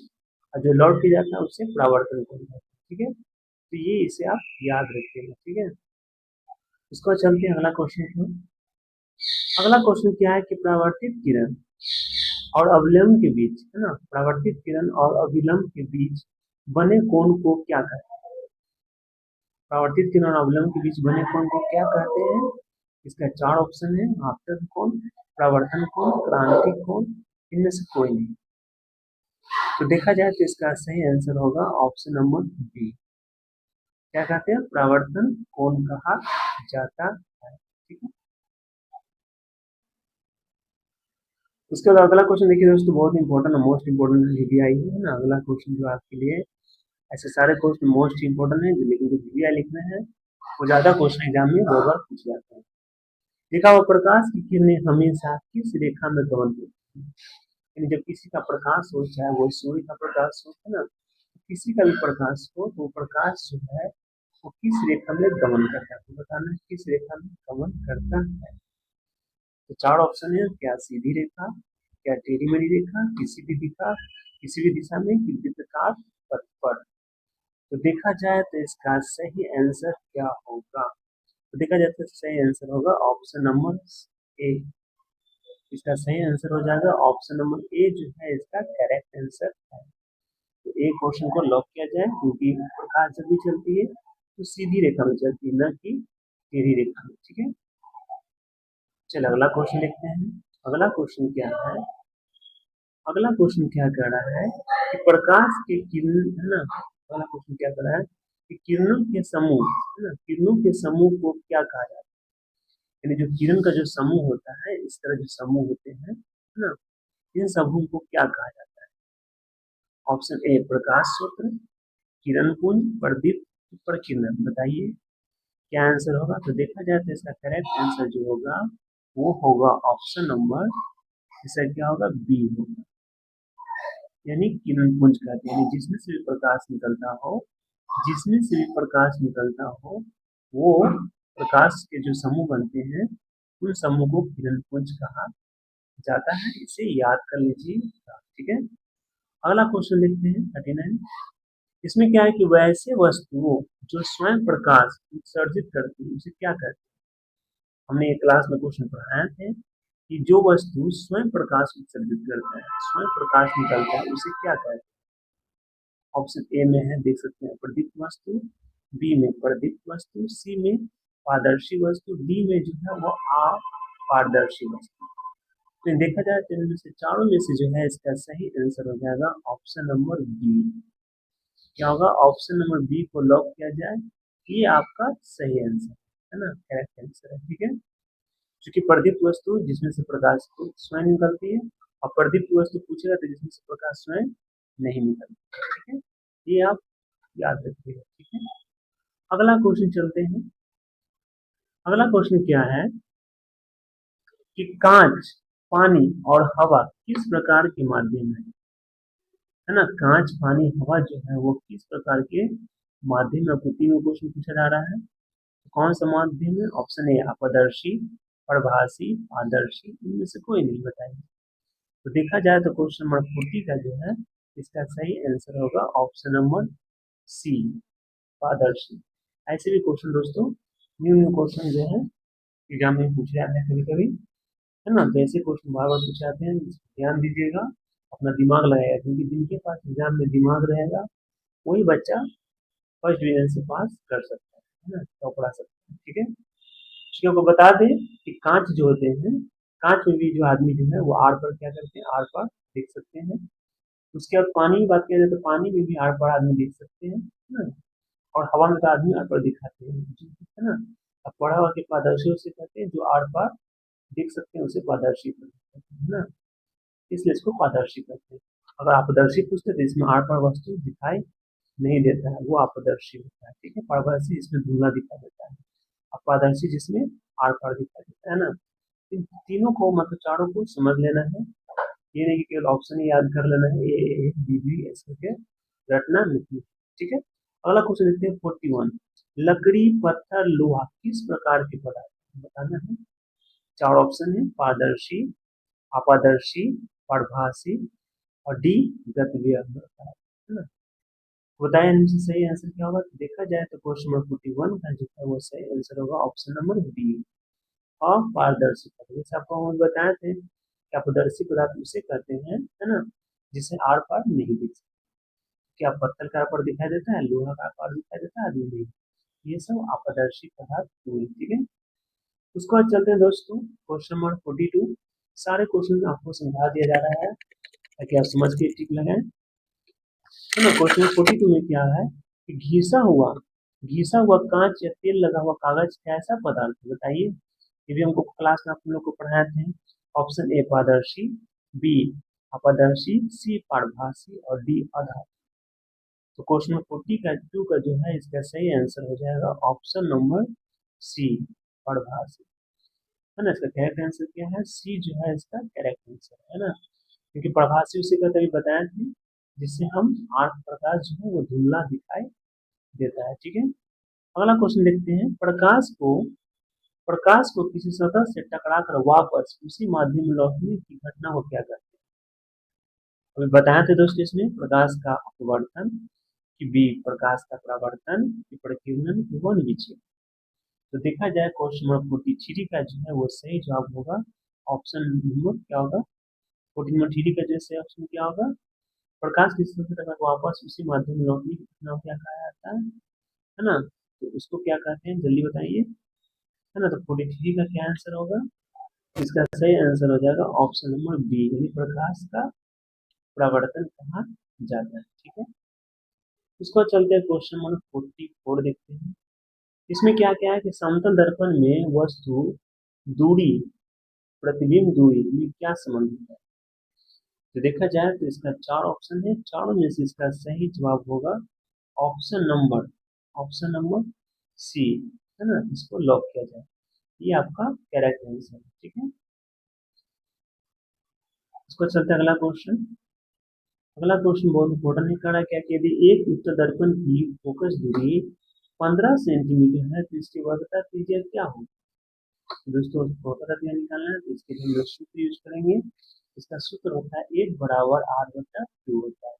और जो लौट के जाता है उसे परावर्तन कोण कहते हैं, ठीक है। तो ये इसे आप याद रखिएगा, ठीक है। इसको चलते हैं अगला क्वेश्चन को। अगला क्वेश्चन क्या है कि परावर्तित किरण और अविलंब के बीच, है ना, परावर्तित किरण और अविलंब के बीच बने कोण को क्या कहते हैं? परावर्तित किरण और अविलंब के बीच बने कोण को क्या कहते हैं? इसका 4 ऑप्शन है, आपतन कोण, परावर्तन कोण, क्रांति कोण, इनमें से कोई नहीं। तो देखा जाए तो इसका सही आंसर होगा ऑप्शन नंबर बी। क्या कहते हैं? परावर्तन कोण कहा जाता है, ठीक है। उसके बाद अगला क्वेश्चन देखिए दोस्तों, बहुत इंपॉर्टेंट और मोस्ट इंपॉर्टेंट वीवीआई है ना। अगला क्वेश्चन जो आपके लिए, ऐसे सारे क्वेश्चन मोस्ट इंपॉर्टेंट है, लेकिन जो वीवीआई लिखना है वो ज्यादा क्वेश्चन एग्जाम में बहुत बार पूछ जाते हैं। देखा हुआ प्रकाश की किरणें हमेशा किस रेखा में गमन करती है? यानी जब किसी का प्रकाश हो, चाहे वो सूर्य का प्रकाश हो, है ना, किसी का भी प्रकाश हो, तो प्रकाश जो है वो किस रेखा में गमन करता है, तो बताना है किस रेखा में गमन करता है। तो 4 ऑप्शन है, क्या सीधी रेखा, क्या टेढ़ी मेढ़ी रेखा, किसी भी दिशा में, कि वृत्ताकार पथ पर। तो देखा जाए तो इसका सही आंसर क्या होगा? तो देखा जाए तो सही आंसर होगा ऑप्शन नंबर ए। इसका सही आंसर हो जाएगा ऑप्शन नंबर ए, जो है इसका करेक्ट आंसर है। तो ए क्वेश्चन को लॉक किया जाए, क्योंकि प्रकाश जब भी चलती है तो सीधी रेखा में चलती है, न कि टेढ़ी रेखा में, ठीक है। चलो अगला क्वेश्चन देखते हैं। अगला क्वेश्चन क्या है? अगला क्वेश्चन क्या कह रहा है कि प्रकाश के किरण, है ना, अगला क्वेश्चन क्या कह रहा है कि किरणों के समूह, है ना, किरणों के समूह को क्या कहा जाता है? यानी जो किरण का जो समूह होता है, इस तरह जो समूह होते हैं, है ना, इन समूह को क्या कहा जाता है? ऑप्शन ए प्रकाश सूत्र, किरण पुंज, प्रदीप्त, प्रकीर्णन। बताइए क्या आंसर होगा? तो देखा जाए तो इसका करेक्ट आंसर जो होगा वो होगा ऑप्शन नंबर, इसका क्या होगा, बी होगा। यानी किरण पुंज कहते हैं, यानी जिसमें से भी प्रकाश निकलता हो, जिसमें से भी प्रकाश निकलता हो, वो प्रकाश के जो समूह बनते हैं, उन समूह को किरण पुंज कहा जाता है। इसे याद कर लीजिए, ठीक है। अगला क्वेश्चन देखते हैं 39। इसमें क्या है कि वैसे वस्तुओं जो स्वयं प्रकाश उत्सर्जित करती है उसे क्या कहते हैं? हमने एक क्लास में क्वेश्चन पढ़ाए थे कि जो वस्तु स्वयं प्रकाश उत्सर्जित करता है, स्वयं प्रकाश निकलता है, उसे क्या कहते हैं? ऑप्शन ए में है, देख सकते हैं, प्रदीप्त वस्तु, बी में प्रदीप्त वस्तु, सी में पारदर्शी वस्तु, डी में जो है वो अपारदर्शी वस्तु। तो देखा जाए तो इनमें से चारों में से जो है इसका सही आंसर हो जाएगा ऑप्शन नंबर बी। क्या होगा? ऑप्शन नंबर बी को लॉक किया जाए, ये आपका सही आंसर है ना, करेक्ट आंसर है, ठीक है। क्योंकि प्रदीप्त वस्तु जिसमें से प्रकाश स्वयं निकलती है, और प्रदीप्त वस्तु पूछेगा तो जिसमें से प्रकाश स्वयं नहीं निकलती, ठीक है। ये आप याद रखिएगा, ठीक है। अगला क्वेश्चन चलते हैं। अगला क्वेश्चन क्या है कि कांच, पानी और हवा किस प्रकार के माध्यम है ना, कांच, पानी, हवा जो है वो किस प्रकार के माध्यम में, आपको तीनों क्वेश्चन पूछा जा रहा है। तो कौन सा माध्यम है? ऑप्शन ए अपदर्शी, प्रभासी, पारदर्शी, इनमें से कोई नहीं, बताइए। तो देखा जाए तो क्वेश्चन नंबर 40 का जो है इसका सही आंसर होगा ऑप्शन नंबर सी, पारदर्शी। ऐसे भी क्वेश्चन दोस्तों, न्यू न्यू क्वेश्चन जो है एग्जाम में पूछे जाते हैं कभी कभी, है ना। तो ऐसे क्वेश्चन बार बार पूछे जाते हैं, ध्यान दीजिएगा, अपना दिमाग लगाएगा, क्योंकि जिनके पास एग्जाम में दिमाग रहेगा वही बच्चा फर्स्ट डिवीजन से पास कर सकता है ना, तो पढ़ा सकता है, ठीक है। इसलिए आपको बता दें कि कांच जो होते हैं, कांच में भी जो आदमी जो है वो आर पर क्या करते हैं, आर पर देख सकते हैं। उसके बाद पानी की बात करें तो पानी में भी आर पर आदमी देख सकते हैं, है ना। और हवा में तो आदमी आर पर दिखाते हैं, है ना। अब पढ़ा हुआ के पारदर्शी उसे कहते हैं, जो आर पार देख सकते हैं उसे पारदर्शी कहते हैं, है ना। इसलिए इसको पारदर्शी कहते हैं। अगर आपदर्शी पूछते तो इसमें आर पार वस्तु दिखाई नहीं देता है, वो आपदर्शी होता है, ठीक है। पारदर्शी इसमें धुंधला दिखाई देता है, अपारदर्शी जिसमें आर पार दिखाई देता है ना। इन तीनों को, मतलब चारों को समझ लेना है, ये नहीं कि केवल ऑप्शन ही याद कर लेना है, ए बी बी ऐसे करके रटना नहीं। ठीक है। अगला क्वेश्चन देखते हैं 41। लकड़ी, पत्थर, लोहा किस प्रकार के पदार्थ बताना है। चार ऑप्शन है, पारदर्शी, अपारदर्शी, पारभासी और डी गतिवीय प्रकार, है ना। बताया इनमें से सही आंसर क्या होगा। तो देखा जाए तो क्वेश्चन नंबर 41 का जो है वो सही आंसर होगा ऑप्शन नंबर बी, अपारदर्शी पदार्थ। जैसे आपको हम बताए थे कि अपारदर्शी पदार्थ उसे कहते हैं, है ना, जिसे आर पार नहीं दिख सकता। क्या पत्थर का आकार दिखाई देता है, लोहा का आकार दिखाई देता है, नहीं। ये सब अपारदर्शी पदार्थ हुए, ठीक है। उसके बाद चलते हैं दोस्तों क्वेश्चन नंबर 42। सारे क्वेश्चन आपको समझा दिया जा रहा है ताकि आप समझ के ठीक लगाएं, है ना। क्वेश्चन नंबर 42 में क्या है कि घिसा हुआ कांच या तेल लगा हुआ कागज कैसा पदार्थ है बताइए। ये भी हमको क्लास में आप लोग को पढ़ाए थे। ऑप्शन ए पारदर्शी, बी अपारदर्शी, सी पारभासी और डी अधातु। तो क्वेश्चन नंबर 42 का जो है इसका सही आंसर हो जाएगा ऑप्शन नंबर सी, पारभासी, है ना। इसका करेक्ट आंसर क्या है, सी जो है इसका करेक्ट आंसर है ना। क्योंकि प्रभासी उसी का तभी बताया थे जिससे हम आर्क प्रकाश जो है वो धुंधला दिखाई देता है, ठीक है। अगला क्वेश्चन देखते हैं, प्रकाश को किसी सतह से टकराकर वापस उसी माध्यम में लौटने की घटना को क्या कहते हैं। अभी बताया थे दोस्तों इसमें प्रकाश का अपवर्तन, कि बी प्रकाश का परावर्तन, कि प्रकीर्णन, कि वन विच्छेदन। तो देखा जाए क्वेश्चन नंबर 43 का जो है वो सही जवाब होगा ऑप्शन नंबर क्या होगा, 14 नंबर 3 का जो सही ऑप्शन क्या होगा, प्रकाश की स्थिति तक वापस उसी माध्यम में लौटने की घटना को क्या कहा जाता है ना। तो उसको क्या कहते हैं जल्दी बताइए, है ना। तो 43 का क्या आंसर होगा, इसका सही आंसर हो जाएगा ऑप्शन नंबर बी, यानी प्रकाश का परावर्तन कहा जाता है, ठीक है। उसको चलते हैं क्वेश्चन नंबर 44 देखते हैं। इसमें क्या क्या है कि समतल दर्पण में वस्तु दूरी, प्रतिबिंब दूरी में क्या संबंध है। तो देखा जाए तो इसका चार ऑप्शन है, चारों में से इसका सही जवाब होगा ऑप्शन नंबर सी, है ना। इसको लॉक किया जाए, ये आपका करेक्ट आंसर है, ठीक है। इसको चलते हैं अगला क्वेश्चन। अगला क्वेश्चन बहुत इंपॉर्टेंट है, कह रहा है क्या कि यदि एक उत्तर दर्पण की फोकस दूरी 15 सेंटीमीटर है तो इसकी वक्रता त्रिज्या क्या होगी। तो दोस्तों वक्रता त्रिज्या निकालना है तो इसके लिए हम लोग सूत्र यूज करेंगे। इसका सूत्र होता है 1 बराबर r/2 होता है।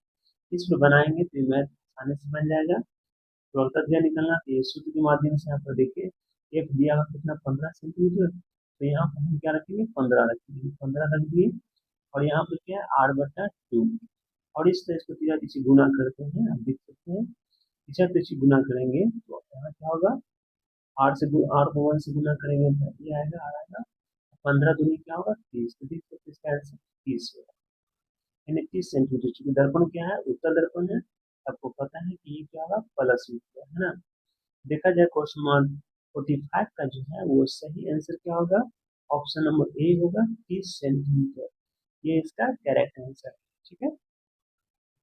इसको बनाएंगे तो मैथ आसानी से बन जाएगा। तो वक्रता त्रिज्या निकालना तो ये सूत्र के माध्यम से यहाँ पर देखिए एक दिया हुआ कितना 15 सेंटीमीटर, तो यहाँ पर हम क्या रखेंगे 15 रखेंगे, 15 रख दिए और यहाँ पर क्या है r/2 और इस तरह इसको तीसरा पीछे गुना करते हैं, आप देख सकते हैं तीसरा पीछे गुना करेंगे तो यहाँ क्या होगा आर को 1 से गुना करेंगे तो ये आएगा आर आएगा 15 दूनी क्या होगा 30, तो देख सकते इसका आंसर 30 होगा, यानी 30 सेंटीमीटर। चूंकि दर्पण क्या है उत्तर दर्पण है, आपको पता है कि ये क्या होगा प्लस है ना। देखा जाए क्वेश्चन नंबर 45 का जो है वो सही आंसर क्या होगा, ऑप्शन नंबर ए होगा 30 सेंटीमीटर, ये इसका करेक्ट आंसर है, ठीक है।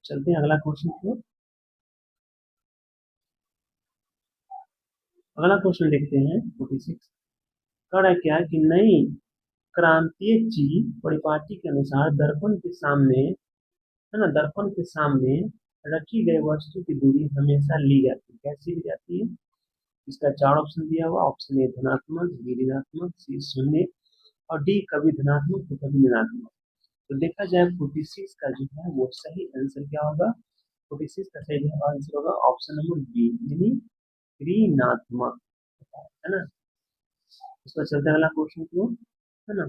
चलते हैं अगला क्वेश्चन की ओर। अगला क्वेश्चन देखते हैं 46। कह रहा है क्या कि नई क्रांतीय चीज परिपाटी के अनुसार दर्पण के सामने, है ना, दर्पण के सामने रखी गई वस्तु की दूरी हमेशा ली जाती है, कैसी ली जाती है। इसका चार ऑप्शन दिया हुआ, ऑप्शन ए धनात्मक, बी ऋणात्मक, सी शून्य और डी कभी धनात्मक तो कभी ऋणात्मक। तो देखा जाए 46 का जो है वो सही आंसर क्या होगा, 46 का सही आंसर होगा ऑप्शन नंबर बी, यानी ऋणात्मक, है ना। इसका चलते अगला क्वेश्चन को, है ना।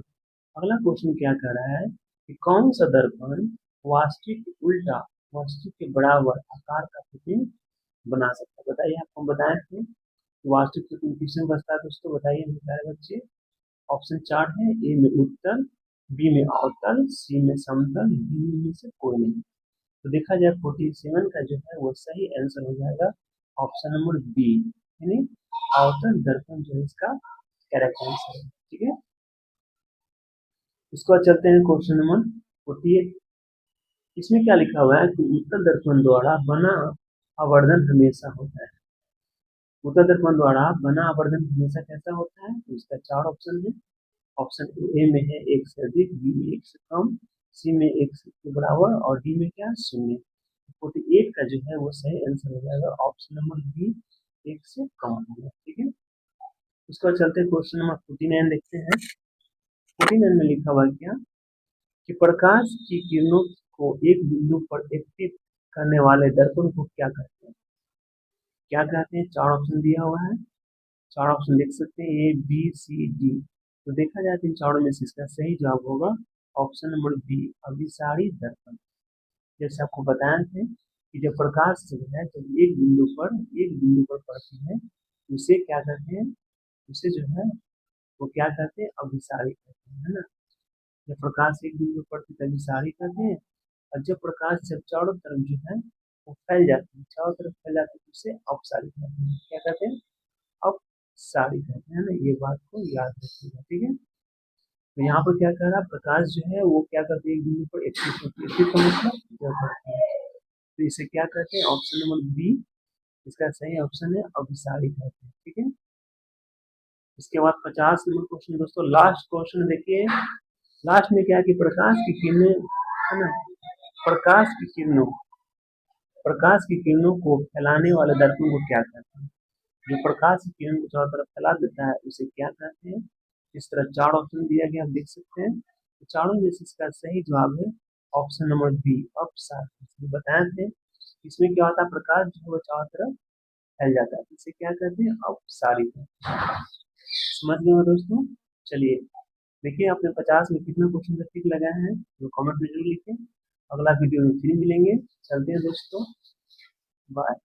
अगला क्वेश्चन क्या कह रहा है कि कौन सा दर्पण वास्तविक के उल्टा वास्तविक के बराबर आकार का प्रतिबिंब बना सकता है। बताइए आपको बताए थे वास्तविक प्रतिबिंब किसमें बसता है दोस्तों, बताइए सारे बच्चे। ऑप्शन चार है, ए में उत्तल, बी में अवतल, सी में समतल, डी में से कोई नहीं। तो देखा जाए 47 का जो है वो सही आंसर हो जाएगा ऑप्शन नंबर बी, यानी अवतल दर्पण जो है इसका करेक्ट आंसर है, ठीक है। उसके बाद चलते हैं क्वेश्चन नंबर 48। इसमें क्या लिखा हुआ है कि उत्तल दर्पण द्वारा बना आवर्धन हमेशा होता है। उत्तल दर्पण द्वारा बना आवर्धन हमेशा कैसा होता है, तो इसका चार ऑप्शन है। ऑप्शन ए में है एक से अधिक, बी में एक से कम, सी में एक के बराबर और डी में क्या शून्य। 8 का जो है वो सही आंसर हो जाएगा ऑप्शन नंबर बी, 1 से कम होगा। ठीक है, उसके बाद चलते हैं क्वेश्चन नंबर 49 देखते हैं। 49 में लिखा हुआ क्या कि प्रकाश की किरणों को एक बिंदु पर एकत्रित करने वाले दर्पण को क्या कहते हैं? क्या कहते हैं? 4 ऑप्शन दिया हुआ है, 4 ऑप्शन देख सकते हैं, ए बी सी डी। तो देखा जाए तो इन चारों में से इसका सही जवाब होगा ऑप्शन नंबर बी, अभिसारी दर्पण। जैसे आपको बताए थे कि जब प्रकाश जो है जब एक बिंदु पर पड़ती है उसे क्या कहते हैं? उसे जो है वो क्या कहते हैं? अभिसारी कहते हैं, है ना। जब प्रकाश एक बिंदु पर पड़ती है अभिसारी कहते हैं, और जब प्रकाश जब चारों तरफ जो है वो फैल जाती है, चारों तरफ फैल जाती है, उसे अपसारी कहते हैं। क्या कहते हैं? अपसारी कहते हैं ना, ये बात को याद रखिएगा। ठीक है, तो यहाँ पर क्या कह रहा है, प्रकाश जो है वो क्या करती है, एक बिंदु पर एकत्रित होती है। एकत्रित का मतलब जब बढ़ती है, तो इसे क्या कहते हैं? ऑप्शन नंबर बी इसका सही ऑप्शन है, अभिसारी कहते हैं। ठीक है, इसके बाद 50 नंबर क्वेश्चन दोस्तों, लास्ट क्वेश्चन देखिए। लास्ट में क्या है कि प्रकाश की किरणें, है ना, प्रकाश की किरणों को फैलाने वाले दर्पण को क्या कहते हैं? जो प्रकाश की किरण को चारों तरफ फैला देता है उसे क्या कहते हैं? इस तरह 4 ऑप्शन दिया गया, आप देख सकते हैं। तो चारों में से इसका सही जवाब है ऑप्शन नंबर बी, अपसारी। बताए थे इसमें क्या होता है, प्रकाश जो है वो चारों तरफ फैल जाता है, इसे क्या कहते हैं? अपसारी। समझ गए हो दोस्तों? चलिए देखिए आपने 50 में कितना क्वेश्चन का टिक लगाया है, तो कमेंट में जरूर लिखें। अगला वीडियो में फिर मिलेंगे। चलते हैं दोस्तों, बाय।